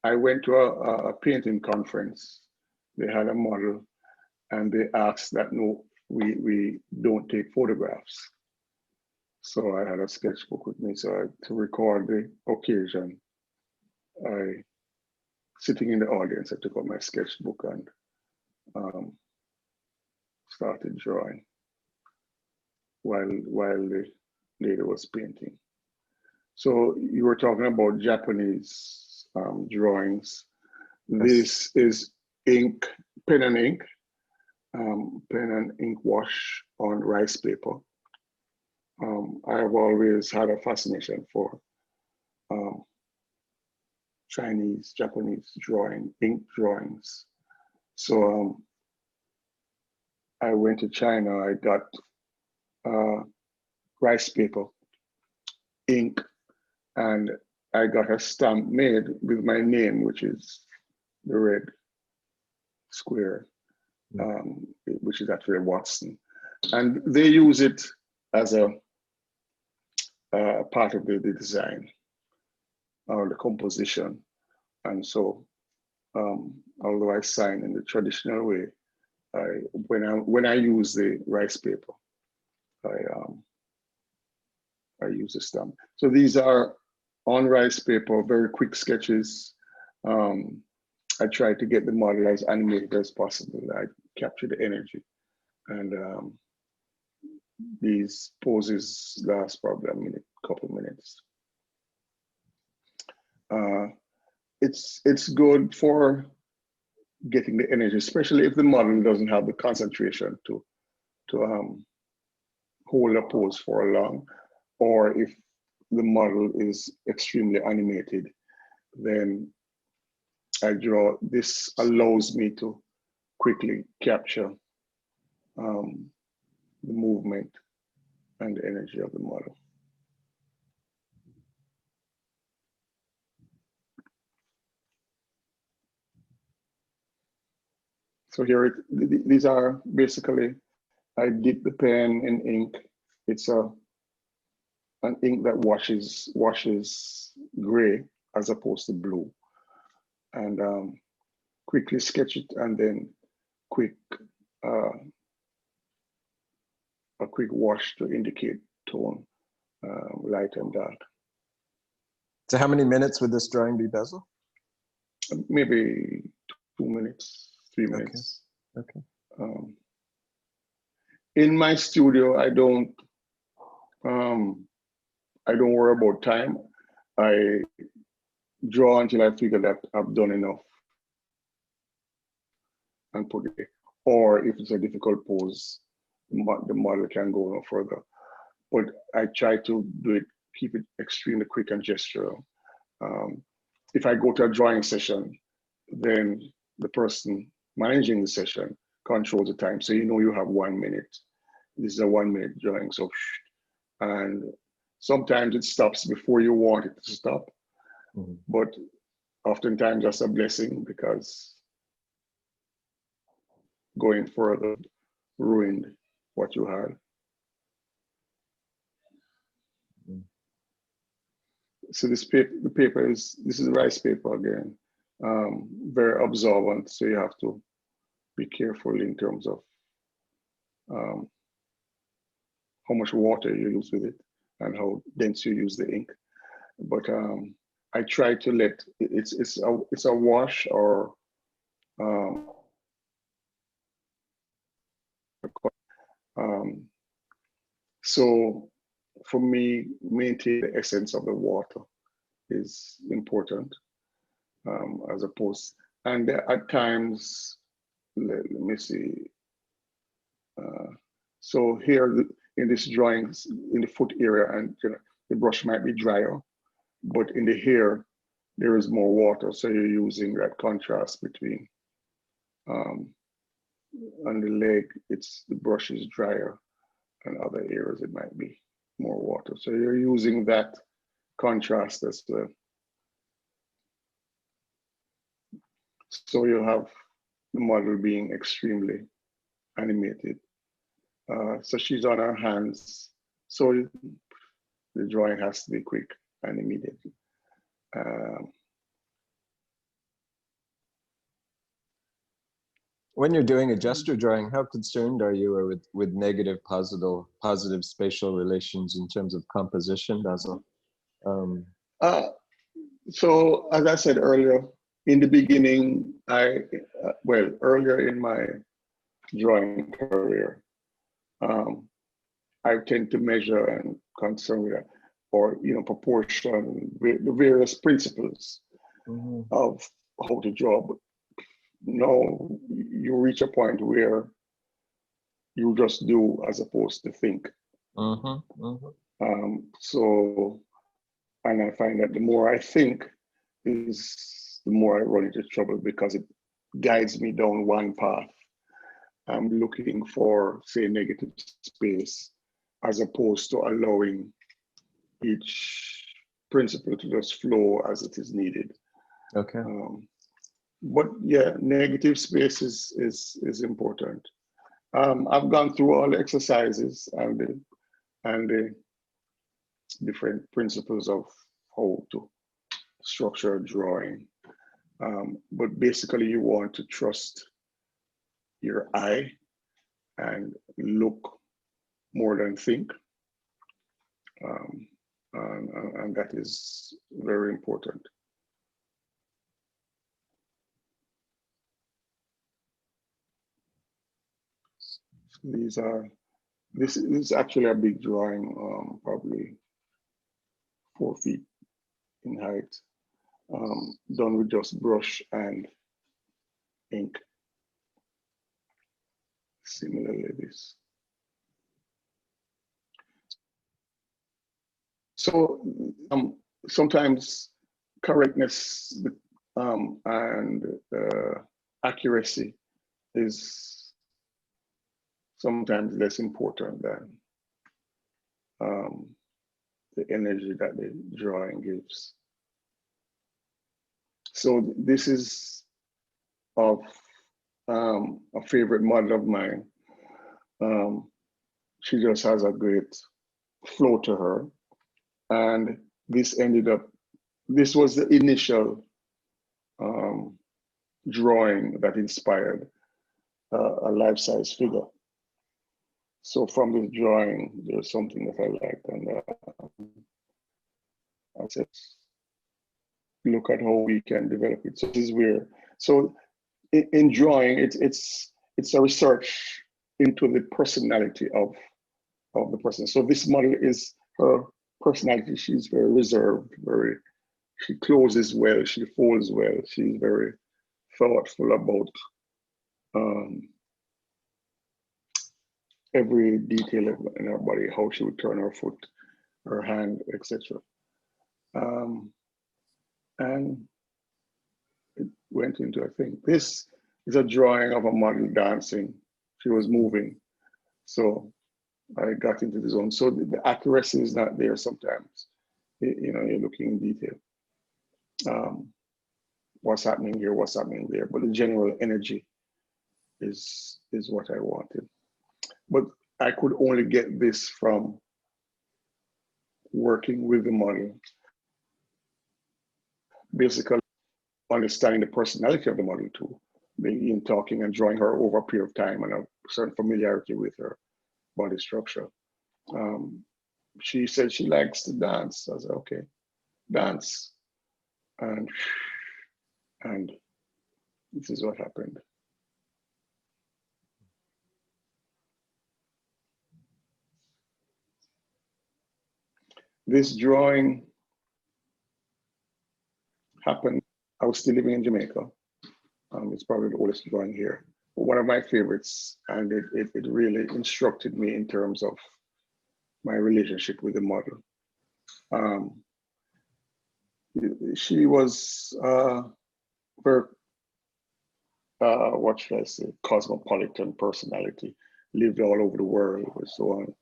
I went to a painting conference. They had a model, and they asked that no, we don't take photographs. So I had a sketchbook with me. So to record the occasion, I, sitting in the audience, I took out my sketchbook and started drawing while the lady was painting. So you were talking about Japanese drawings. This is ink, pen and ink wash on rice paper. I have always had a fascination for Chinese, Japanese ink drawings. So I went to China, I got rice paper, ink, and I got a stamp made with my name, which is the red square, which is actually Watson. And they use it as a part of the design or the composition. And so, although I sign in the traditional way, when I use the rice paper, I use a stamp. So these are on rice paper, very quick sketches. I try to get the model as animated as possible. I capture the energy, and these poses last probably a minute, couple minutes. It's good for getting the energy, especially if the model doesn't have the concentration to hold a pose for long, or if the model is extremely animated, then I draw. This allows me to quickly capture the movement and the energy of the model. So here, these are basically, I dip the pen in ink. It's an ink that washes gray as opposed to blue, and quickly sketch it, and then a quick wash to indicate tone, light and dark. So how many minutes would this drawing be, Basil? Maybe 2 minutes, 3 minutes. Okay. In my studio, I don't worry about time. I draw until I figure that I've done enough and put it. Or if it's a difficult pose, the model can go no further. But I try to do it, keep it extremely quick and gestural. If I go to a drawing session, then the person managing the session controls the time. So you know you have 1 minute. This is a 1 minute drawing. So, and sometimes it stops before you want it to stop. Mm-hmm. But oftentimes that's a blessing, because going further ruined what you had. Mm-hmm. So this paper, this is rice paper again, very absorbent. So you have to be careful in terms of how much water you use with it and how dense you use the ink. But I try to let it's a wash or so for me, maintain the essence of the water is important, as opposed, and at times, let me see. So here in this drawing, in the foot area, and the brush might be drier, but in the hair, there is more water. So you're using that contrast between, on the leg, the brush is drier, and other areas it might be more water. So you're using that contrast as well. So you have the model being extremely animated. So she's on her hands. So the drawing has to be quick and immediate. When you're doing a gesture drawing, how concerned are you with negative, positive spatial relations in terms of composition, Basil? Um, Uh, so as I said earlier, in the beginning, well, earlier in my drawing career, um, I tend to measure and concern with that, or proportion, the various principles mhm, of how to draw. But no, you reach a point where you just do as opposed to think. mhm, mhm. So, and I find that the more I think is the more I run into trouble because it guides me down one path. I'm looking for, say, negative space as opposed to allowing each principle to just flow as it is needed. Okay. But yeah, negative space is important. I've gone through all the exercises and the different principles of how to structure a drawing. But basically, you want to trust your eye and look more than think. Um, and that is very important. This is actually a big drawing, probably 4 feet in height, done with just brush and ink. Similarly, this. So sometimes correctness and accuracy is sometimes less important than the energy that the drawing gives. So this is of a favorite model of mine. She just has a great flow to her. And this was the initial drawing that inspired a life-size figure. So from this drawing, there's something that I liked, and I said, look at how we can develop it. So this is where, so in drawing, it's a research into the personality of the person. So this model is her personality. She's very reserved, she closes well, she folds well, she's very thoughtful about every detail in her body, how she would turn her foot, her hand, etc. And it went into a thing. This is a drawing of a model dancing. She was moving. So I got into the zone. So the accuracy is not there sometimes. You're looking in detail. What's happening here, what's happening there. But the general energy is what I wanted. But I could only get this from working with the model, basically understanding the personality of the model too, in talking and drawing her over a period of time and a certain familiarity with her body structure. She said she likes to dance. I said, okay, dance. And this is what happened. This drawing happened, I was still living in Jamaica. It's probably the oldest drawing here. But one of my favorites, and it really instructed me in terms of my relationship with the model. She was very, what should I say, cosmopolitan personality, lived all over the world and so on.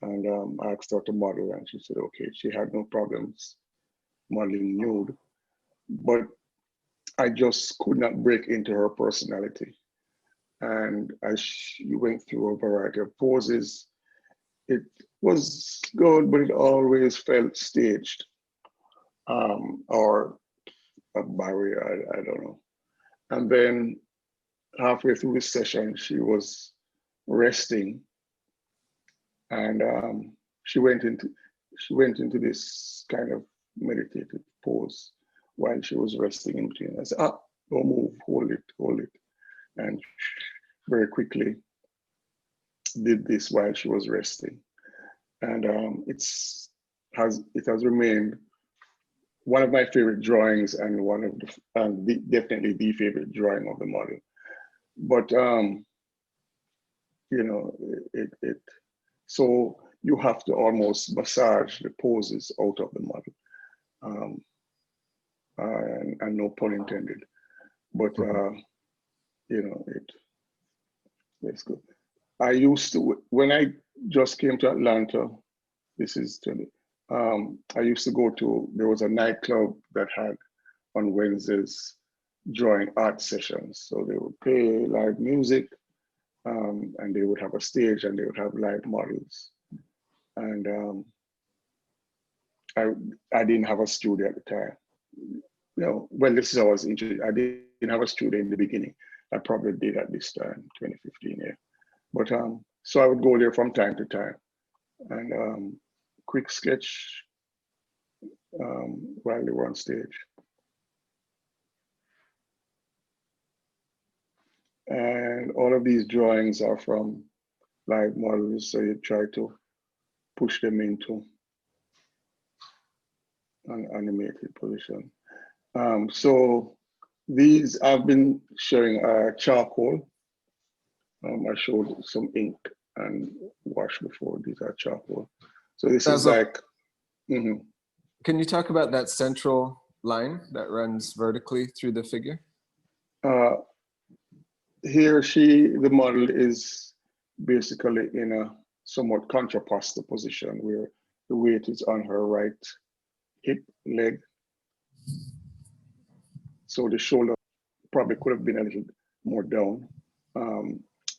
And I asked her to model, and she said, okay, she had no problems modeling nude, but I just could not break into her personality. And as she went through a variety of poses, it was good, but it always felt staged, or a barrier, I don't know. And then halfway through the session, she was resting, and she went into this kind of meditative pose while she was resting in between. I said, "Ah, don't move, hold it," and very quickly did this while she was resting, and it has remained one of my favorite drawings and one of definitely the favorite drawing of the model. But you know, it so you have to almost massage the poses out of the model, and no pun intended. But you know, it's good. I used to, when I just came to Atlanta, this is 20, I used to go to, there was a nightclub that had on Wednesdays drawing art sessions. So they would play live music, and they would have a stage and they would have live models. And I didn't have a studio at the time. No, well, this is how I was introduced. I didn't have a studio in the beginning. I probably did at this time, 2015, yeah. But so I would go there from time to time and quick sketch while they were on stage. And all of these drawings are from live models, so you try to push them into an animated position. So these I've been showing charcoal. I showed some ink and wash before. These are charcoal. So this is like. Can you talk about that central line that runs vertically through the figure? Here, the model is basically in a somewhat contrapostal position where the weight is on her right hip, leg. So the shoulder probably could have been a little more down.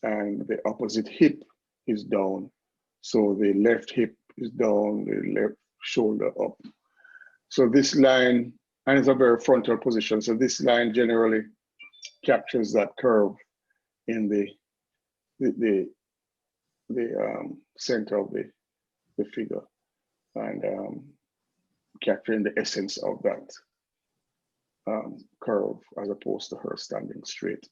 And the opposite hip is down. So the left hip is down, the left shoulder up. So this line, and it's a very frontal position. So this line generally captures that curve in the center of the figure, and capturing the essence of that curve as opposed to her standing straight.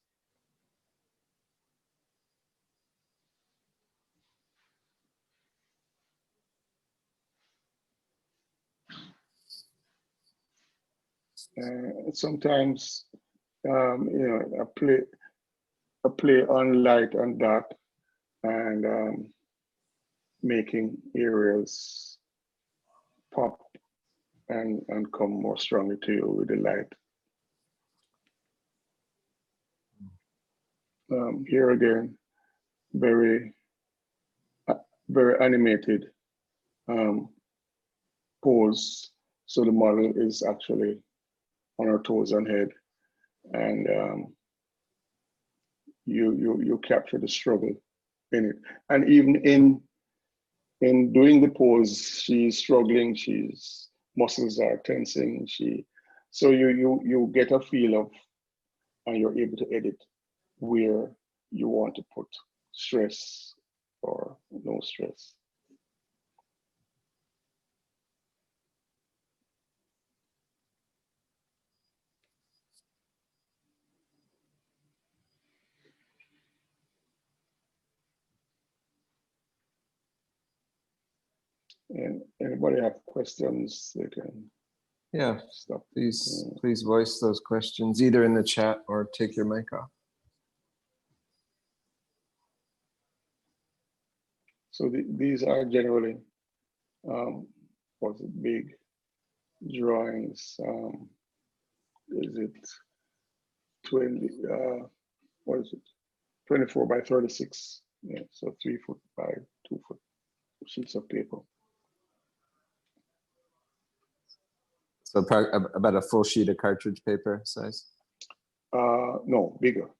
Sometimes, you know, a play on light and dark, and making areas pop and come more strongly to you with the light. Here again, very animated pose. So the model is actually on her toes and head, and you capture the struggle in it. And even in doing the pose, she's struggling. She's muscles are tensing. So you get a feel of, and you're able to edit where you want to put stress or no stress. And anybody have questions, they can stop. Please voice those questions either in the chat or take your mic off. So these are generally big drawings. Is it 20? What is it? 24 by 36. Yeah, so 3 foot by 2 foot sheets of paper. So about a full sheet of cartridge paper size? No, bigger.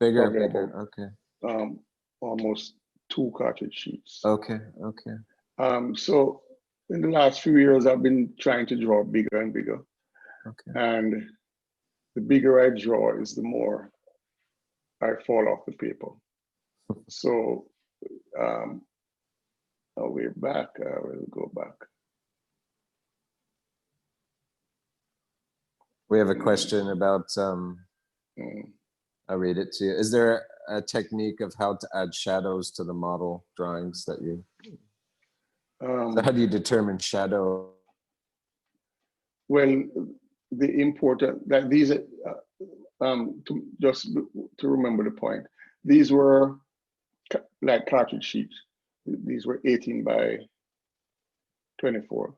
Bigger, about, okay. Almost 2 cartridge sheets. Okay. So in the last few years, I've been trying to draw bigger and bigger. Okay. And the bigger I draw is the more I fall off the paper. So we're back. We'll go back. We have a question about, I'll read it to you. Is there a technique of how to add shadows to the model drawings that you, so how do you determine shadow? Well, the important, that these, just to remember the point, these were like cartridge sheets. These were 18 by 24.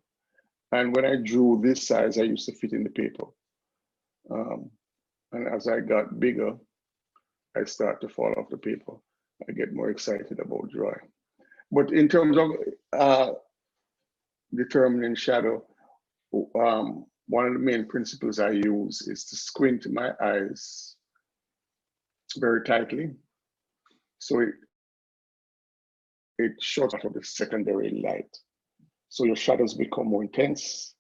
And when I drew this size, I used to fit in the paper. And as I got bigger, I start to fall off the paper. I get more excited about drawing. But in terms of determining shadow, one of the main principles I use is to squint my eyes very tightly. So it shuts off the secondary light. So your shadows become more intense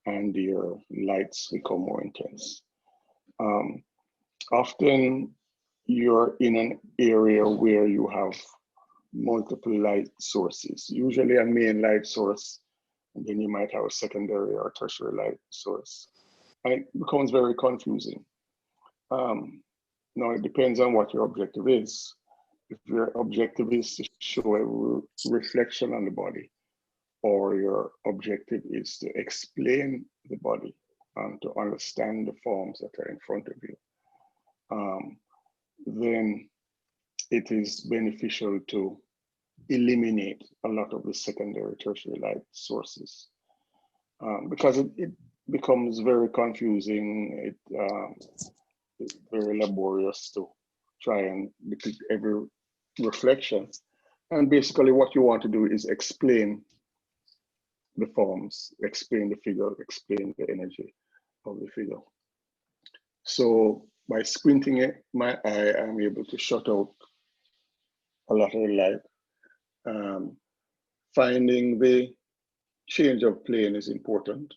and your lights become more intense. Often you're in an area where you have multiple light sources, usually a main light source, and then you might have a secondary or tertiary light source. And it becomes very confusing. Now it depends on what your objective is. If your objective is to show a reflection on the body, or your objective is to explain the body and to understand the forms that are in front of you, then it is beneficial to eliminate a lot of the secondary, tertiary light sources, because it becomes very confusing. It's very laborious to try and depict every reflection. And basically what you want to do is explain the forms, explain the figure, explain the energy of the figure. So by squinting my eye, I'm able to shut out a lot of the light. Finding the change of plane is important.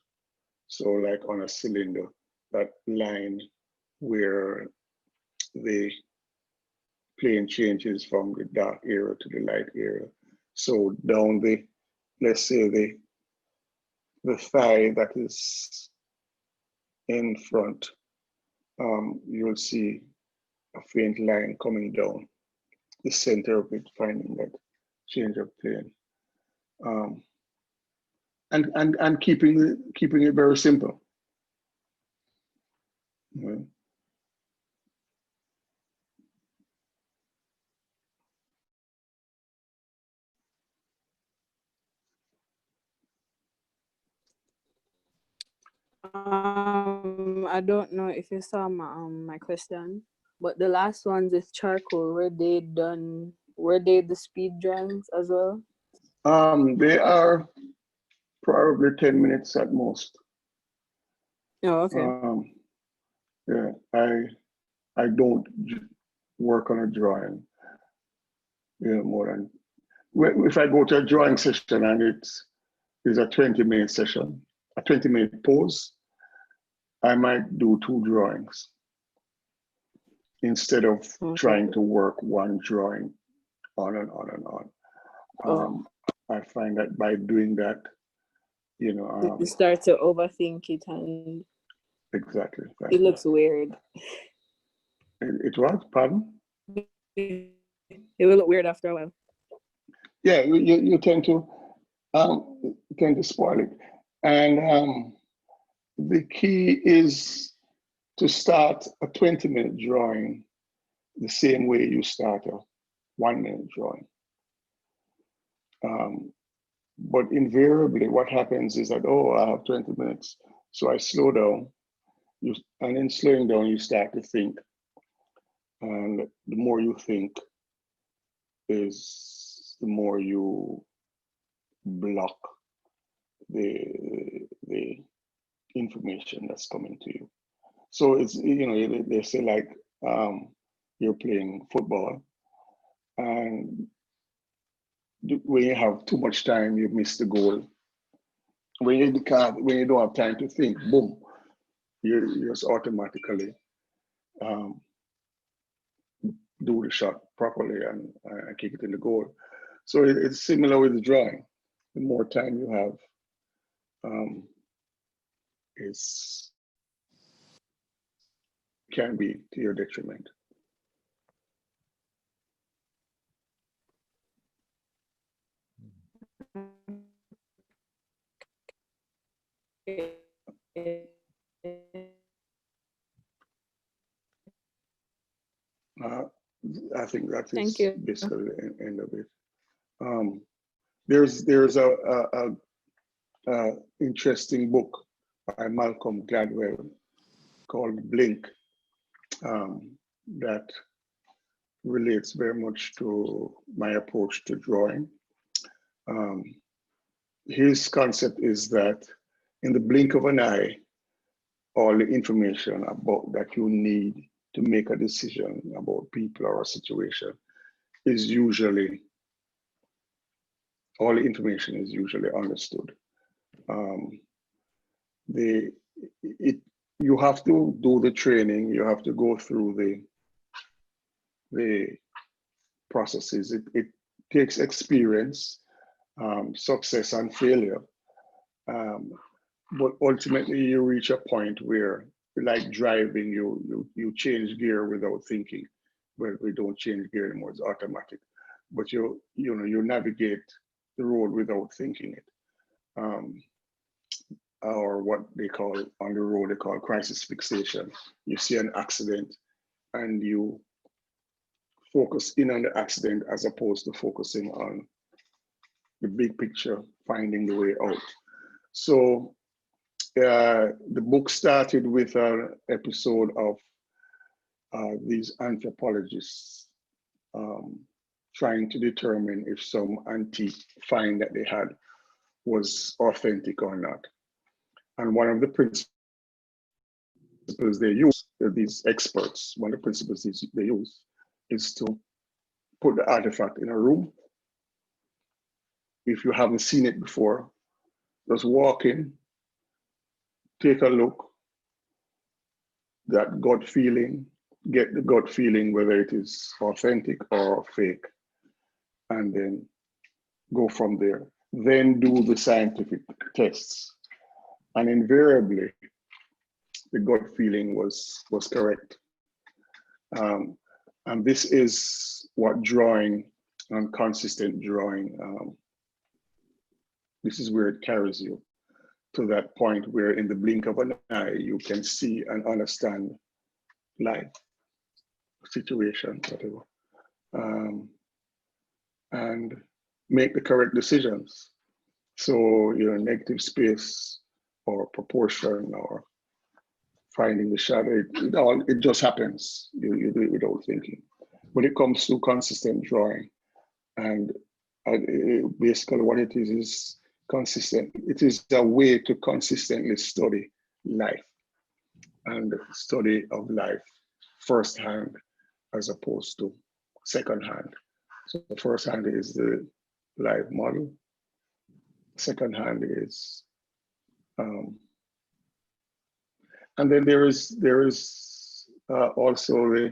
So like on a cylinder, that line where the plane changes from the dark area to the light area. So down the, let's say the thigh that is in front, you'll see a faint line coming down the center of it, finding that change of plane. And keeping it very simple. Yeah. I don't know if you saw my question, but the last ones with charcoal, were they the speed drawings as well? They are probably 10 minutes at most. Oh, okay. Yeah, I don't work on a drawing, more than, if I go to a drawing session and it's a 20-minute session, a 20-minute pose, I might do 2 drawings instead of trying to work one drawing on and on and on. I find that by doing that, you start to overthink it, and exactly. it looks weird. It was, pardon? It will look weird after a while. Yeah, you tend to spoil it. And the key is to start a 20-minute drawing the same way you start a 1-minute drawing. But invariably, what happens is that, I have 20 minutes, so I slow down. And in slowing down, you start to think. And the more you think, is the more you block the information that's coming to you. So it's, they say like you're playing football, and when you have too much time, you miss the goal. When you don't have time to think, boom, you just automatically do the shot properly and kick it in the goal. So it's similar with the drawing. The more time you have, is can be to your detriment. I think that Thank is you. basically the end of it. There's a interesting book by Malcolm Gladwell called Blink that relates very much to my approach to drawing. His concept is that in the blink of an eye, all the information about that you need to make a decision about people or a situation is usually, all the information is usually understood. You have to do the training, you have to go through the processes. It takes experience, success and failure. But ultimately you reach a point where, like driving, you change gear without thinking. Well, we don't change gear anymore, it's automatic. But you navigate the road without thinking it. Or what they call on the road, they call crisis fixation. You see an accident and you focus in on the accident as opposed to focusing on the big picture, finding the way out. So the book started with an episode of these anthropologists trying to determine if some antique find that they had was authentic or not. And one of the principles they use, these experts, one of the principles they use is to put the artifact in a room. If you haven't seen it before, just walk in, take a look, that gut feeling, get the gut feeling whether it is authentic or fake, and then go from there. Then do the scientific tests. And invariably, the gut feeling was correct. And this is what drawing and consistent drawing, this is where it carries you to that point where in the blink of an eye, you can see and understand life, situation, whatever, and make the correct decisions. So, negative space or proportion or finding the shadow, it just happens. You do it without thinking. When it comes to consistent drawing, and basically what it is consistent. It is a way to consistently study life and study of life firsthand as opposed to secondhand. So the first hand is the live model. Second hand is, and then there is also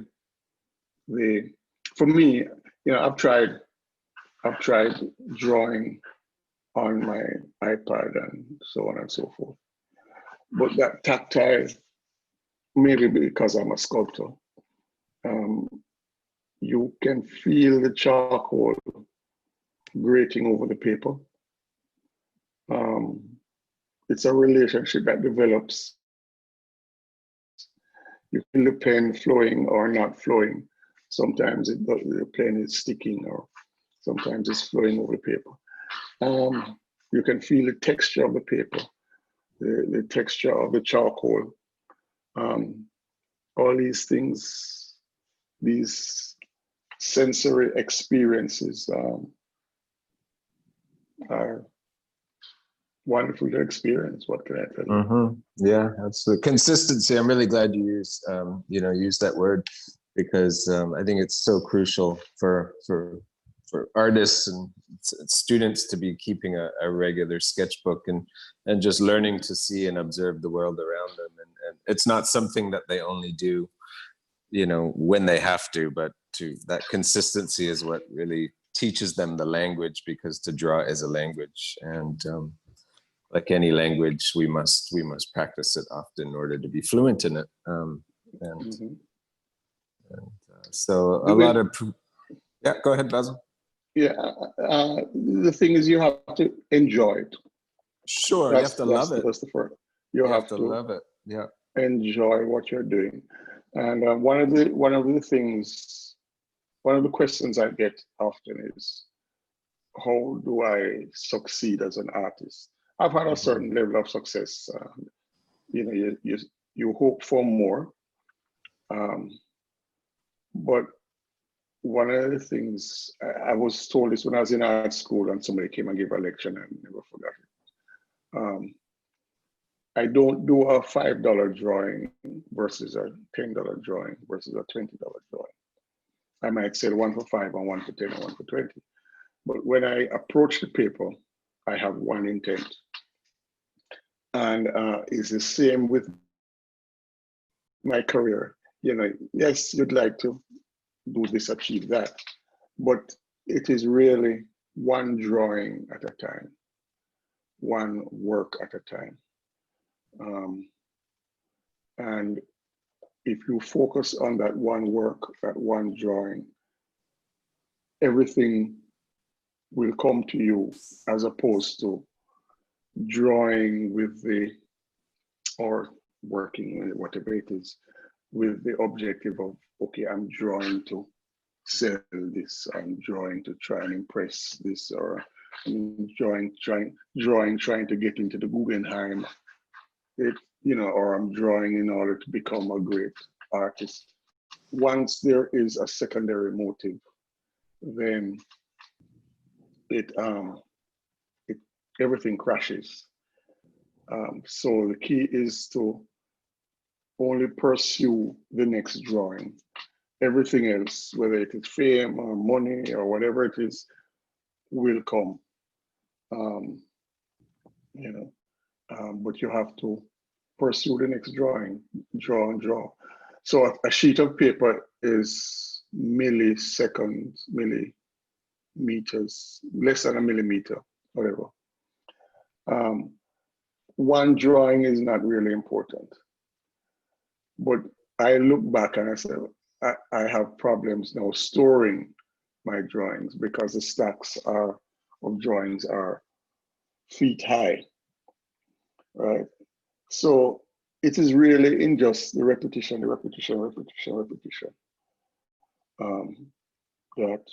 the for me, I've tried drawing on my iPad and so on and so forth. But that tactile, maybe because I'm a sculptor, you can feel the charcoal grating over the paper. It's a relationship that develops. You feel the pen flowing or not flowing. Sometimes the pen is sticking, or sometimes it's flowing over the paper. You can feel the texture of the paper, the texture of the charcoal. All these things, these sensory experiences are wonderful to experience. What can I tell you? Mm-hmm. Yeah, absolutely. Consistency. I'm really glad you used that word, because I think it's so crucial for artists and students to be keeping a regular sketchbook and just learning to see and observe the world around them. And it's not something that they only do you know, when they have to, but that consistency is what really teaches them the language, because to draw is a language, and like any language, we must practice it often in order to be fluent in it. So a lot of, yeah, go ahead, Basil. Yeah, the thing is, you have to enjoy it. Sure, you have to love it. That's the first. You have to love it. Yeah. Enjoy what you're doing. And one of the things, one of the questions I get often is, how do I succeed as an artist? I've had a certain level of success. You know, you hope for more, but one of the things I was told this when I was in art school, and somebody came and gave a lecture, and I never forgot it. I don't do a $5 drawing versus a $10 drawing versus a $20 drawing. I might sell one for $5 and one for $10 and one for $20. But when I approach the paper, I have one intent. And it's the same with my career. You know, yes, you'd like to do this, achieve that, but it is really one drawing at a time, one work at a time. And if you focus on that one work, that one drawing, everything will come to you, as opposed to drawing with or working with whatever it is, with the objective of, okay, I'm drawing to sell this, I'm drawing to try and impress this, or I'm trying to get into the Guggenheim, you know, or I'm drawing in order to become a great artist. Once there is a secondary motive, then everything crashes. So the key is to only pursue the next drawing. Everything else, whether it is fame or money or whatever it is, will come. You know, but you have to pursue the next drawing, draw and draw. So a sheet of paper is milliseconds, millimeters, less than a millimeter, whatever. One drawing is not really important. But I look back and I say, I have problems now storing my drawings, because the stacks of drawings are feet high, right? So it is really in just the repetition, that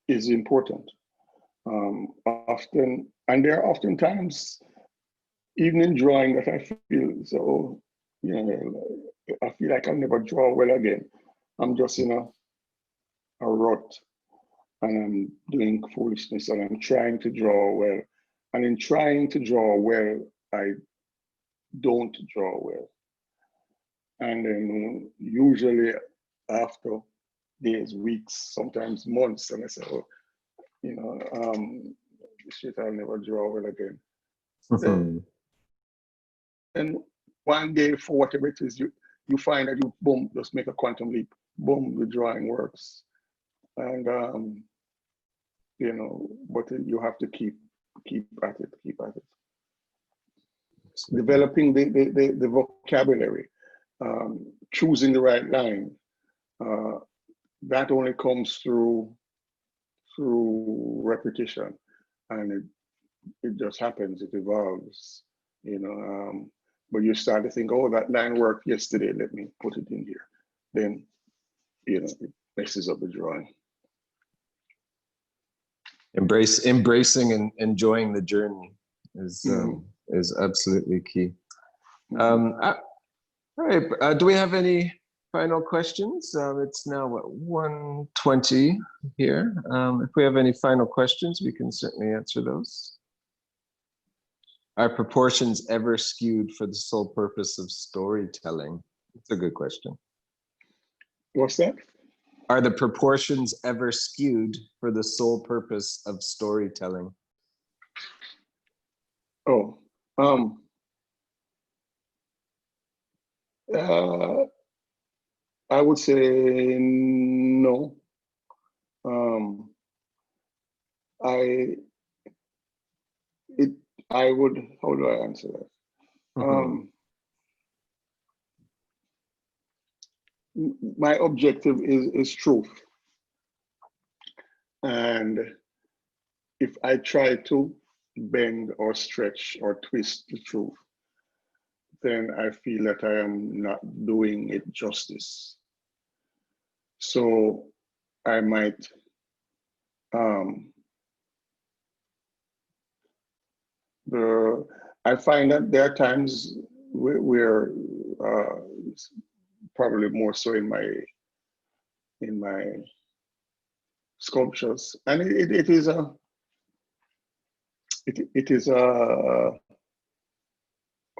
is important. Often, and there are often times, even in drawing, that I feel so, you know, I feel like I'll never draw well again. I'm just in a rut, and I'm doing foolishness, and I'm trying to draw well. And in trying to draw well, I don't draw well. And then usually after days, weeks, sometimes months, and I say, oh, you know, shit, I'll never draw well again. And one day, for whatever it is, you find that you, boom, just make a quantum leap, boom, the drawing works. And, you know, but you have to keep at it. Developing the vocabulary, choosing the right line, that only comes through repetition, and it just happens, it evolves, you know. But you start to think, oh, that line worked yesterday, let me put it in here. Then, you know, it messes up the drawing. Embracing and enjoying the journey is absolutely key. All right, do we have any final questions? It's now what, 1:20 here. If we have any final questions, we can certainly answer those. Are proportions ever skewed for the sole purpose of storytelling? It's a good question. What's that? Are the proportions ever skewed for the sole purpose of storytelling? Oh, I would say no. I would, how do I answer that? My objective is truth. And if I try to bend or stretch or twist the truth, then I feel that I am not doing it justice. So I might I find that there are times where probably more so in my sculptures, and it is a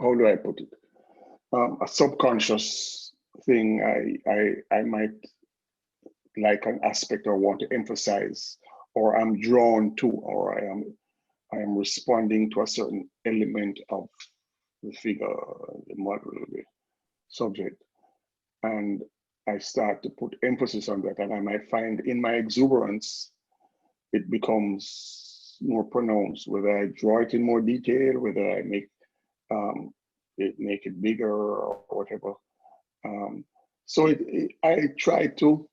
how do I put it, a subconscious thing. I might like an aspect or want to emphasize, or I'm drawn to, or I am responding to a certain element of the figure, the model, the subject, and I start to put emphasis on that, and I might find in my exuberance, it becomes more pronounced, whether I draw it in more detail, whether I make it bigger or whatever. So I try to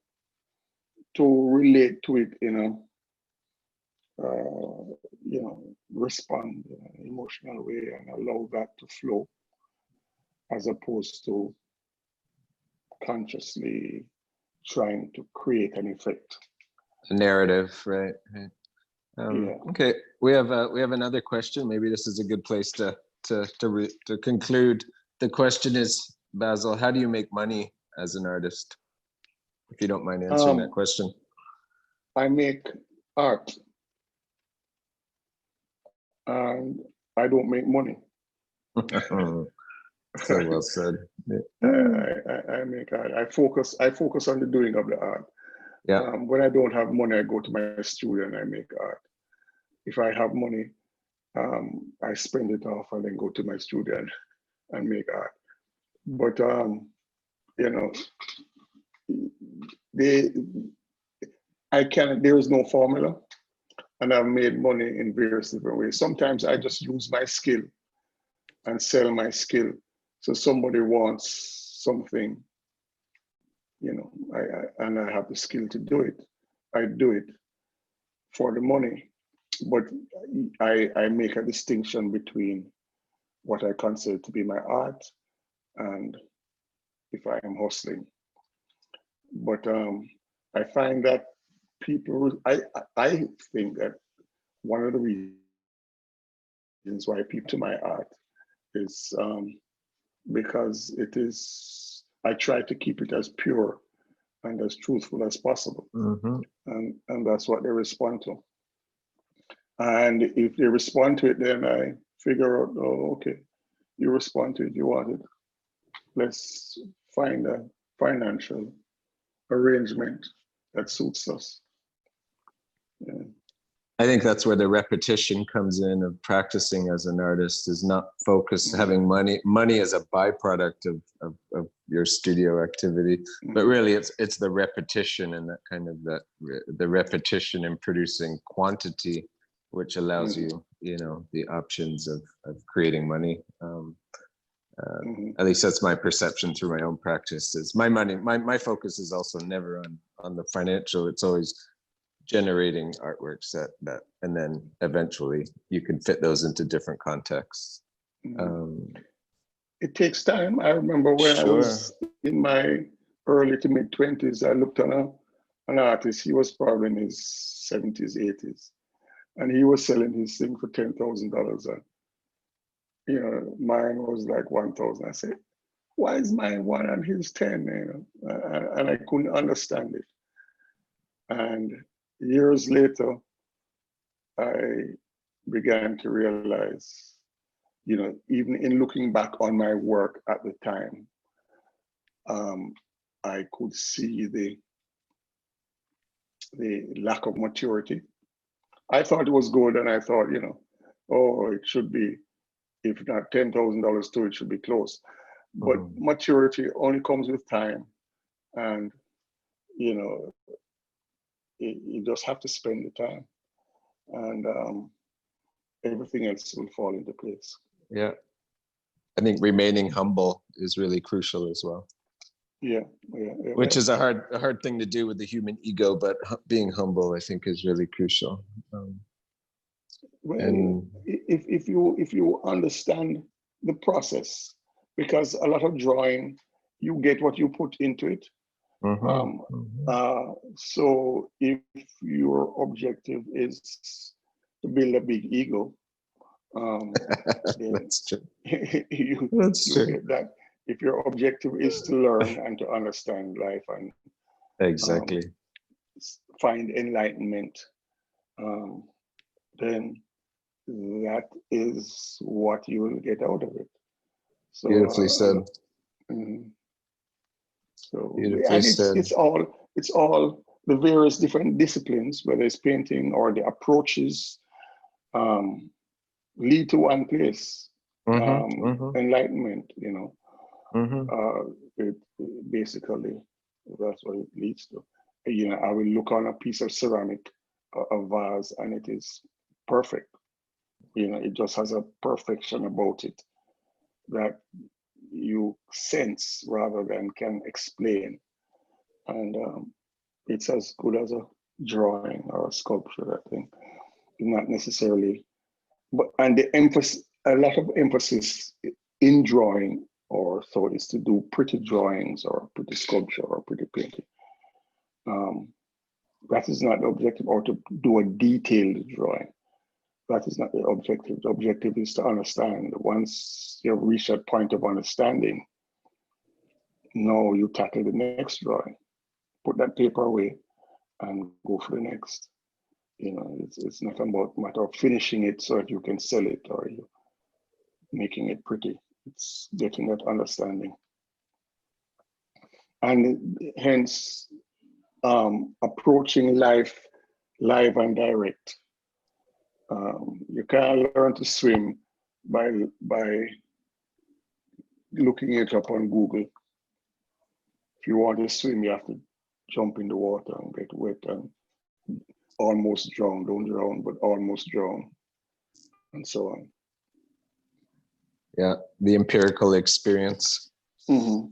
relate to it in a respond in an emotional way and allow that to flow, as opposed to consciously trying to create an effect. A narrative, right? Yeah. Okay, we have another question. Maybe this is a good place to conclude. The question is, Basil, how do you make money as an artist? If you don't mind answering that question. I make art, and I don't make money. So well said. I make art. I focus on the doing of the art. Yeah. When I don't have money, I go to my studio and I make art. If I have money, I spend it off and then go to my studio and make art. But there is no formula, and I've made money in various different ways. Sometimes I just use my skill and sell my skill. So somebody wants something, and I have the skill to do it. I do it for the money, but I make a distinction between what I consider to be my art and if I am hustling. But I find that I think that one of the reasons why people to my art is because I try to keep it as pure and as truthful as possible. Mm-hmm. And that's what they respond to. And if they respond to it, then I figure out, oh, okay, you respond to it, you want it. Let's find a financial arrangement that suits us. Yeah. I think that's where the repetition comes in of practicing as an artist, is not focused having money as a byproduct of your studio activity, but really it's the repetition and that kind of the repetition in producing quantity, which allows you the options of creating money. At least that's my perception through my own practice. Is my focus is also never on the financial. It's always generating artworks that and then eventually you can fit those into different contexts. It takes time. I remember when I was in my early to mid 20s, I looked on an artist. He was probably in his 70s, 80s, and he was selling his thing for $10,000. And mine was like 1,000. I said, why is mine 1 and his 10? And I couldn't understand it. And years later, I began to realize, even in looking back on my work at the time, I could see the lack of maturity. I thought it was good, and I thought, it should be, if not $10,000 to it, should be close. but maturity only comes with time, and you know, you just have to spend the time, and everything else will fall into place. Yeah, I think remaining humble is really crucial as well. Yeah. Which is a hard thing to do with the human ego, but being humble, I think, is really crucial. Well, And if you understand the process, because a lot of drawing, you get what you put into it. So if your objective is to build a big ego, that's true. you get that. If your objective is to learn and to understand life and exactly find enlightenment, then that is what you will get out of it. So, beautifully said. So, beautifully and said. it's all the various different disciplines, whether it's painting or the approaches, lead to one place, enlightenment. You know, it basically that's what it leads to. You know, I will look on a piece of ceramic, a vase, and it is perfect. You know, it just has a perfection about it that you sense rather than can explain. And it's as good as a drawing or a sculpture, I think. Not necessarily, but and the emphasis, a lot of emphasis in drawing or so is to do pretty drawings or pretty sculpture or pretty painting. That is not the objective, or to do a detailed drawing. That is not the objective. The objective is to understand. Once you reach that point of understanding, now you tackle the next drawing. Put that paper away and go for the next. You know, it's not about matter of finishing it so that you can sell it or you making it pretty. It's getting that understanding. And hence, approaching life live and direct. You can't learn to swim by looking it up on Google. If you want to swim, you have to jump in the water and get wet and almost drown. Don't drown, but almost drown, and so on. Yeah, the empirical experience. All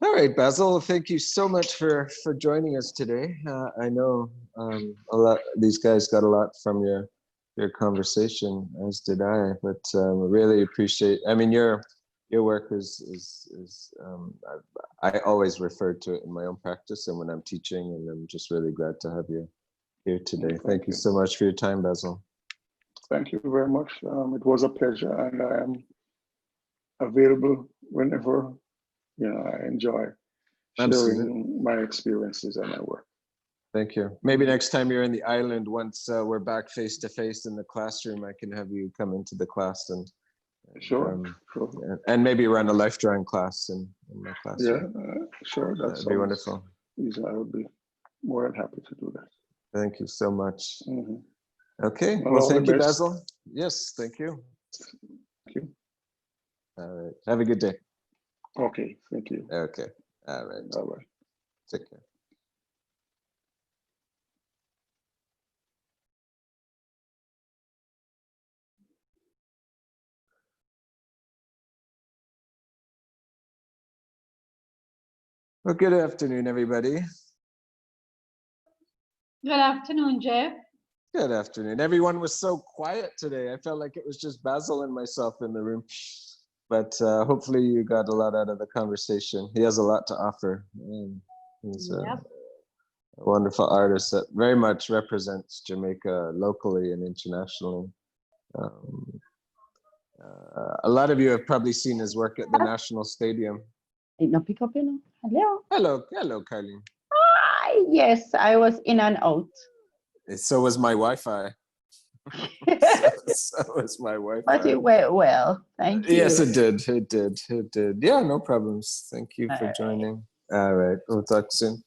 right, Basil, thank you so much for joining us today. I know these guys got a lot from your conversation, as did I, but really appreciate, I mean, your work is I always refer to it in my own practice and when I'm teaching, and I'm just really glad to have you here today. Thank you so much for your time, Basil. Thank you very much. It was a pleasure, and I am available whenever. You know, I enjoy sharing my experiences and my work. Thank you. Maybe next time you're in the island, once we're back face to face in the classroom, I can have you come into the class and sure. And maybe run a life drawing class in my classroom. Yeah, sure. That'd be wonderful. I would be more than happy to do that. Thank you so much. Okay. Well, all thank you, Basil. Yes, thank you. Thank you. All right. Have a good day. Okay. Thank you. Okay. All right. Bye-bye. Take care. Well, good afternoon, everybody. Good afternoon, Jeff. Good afternoon. Everyone was so quiet today. I felt like it was just Basil and myself in the room. But hopefully you got a lot out of the conversation. He has a lot to offer. He's a wonderful artist that very much represents Jamaica locally and internationally. A lot of you have probably seen his work at the National Stadium. No pick up, you know. Hello. Hello, Carlene. Hi. Yes, I was in and out. So was my Wi-Fi. so was my Wi-Fi. But it went well. Thank you. Yes, it did. Yeah, no problems. Thank you for joining. All right. We'll talk soon.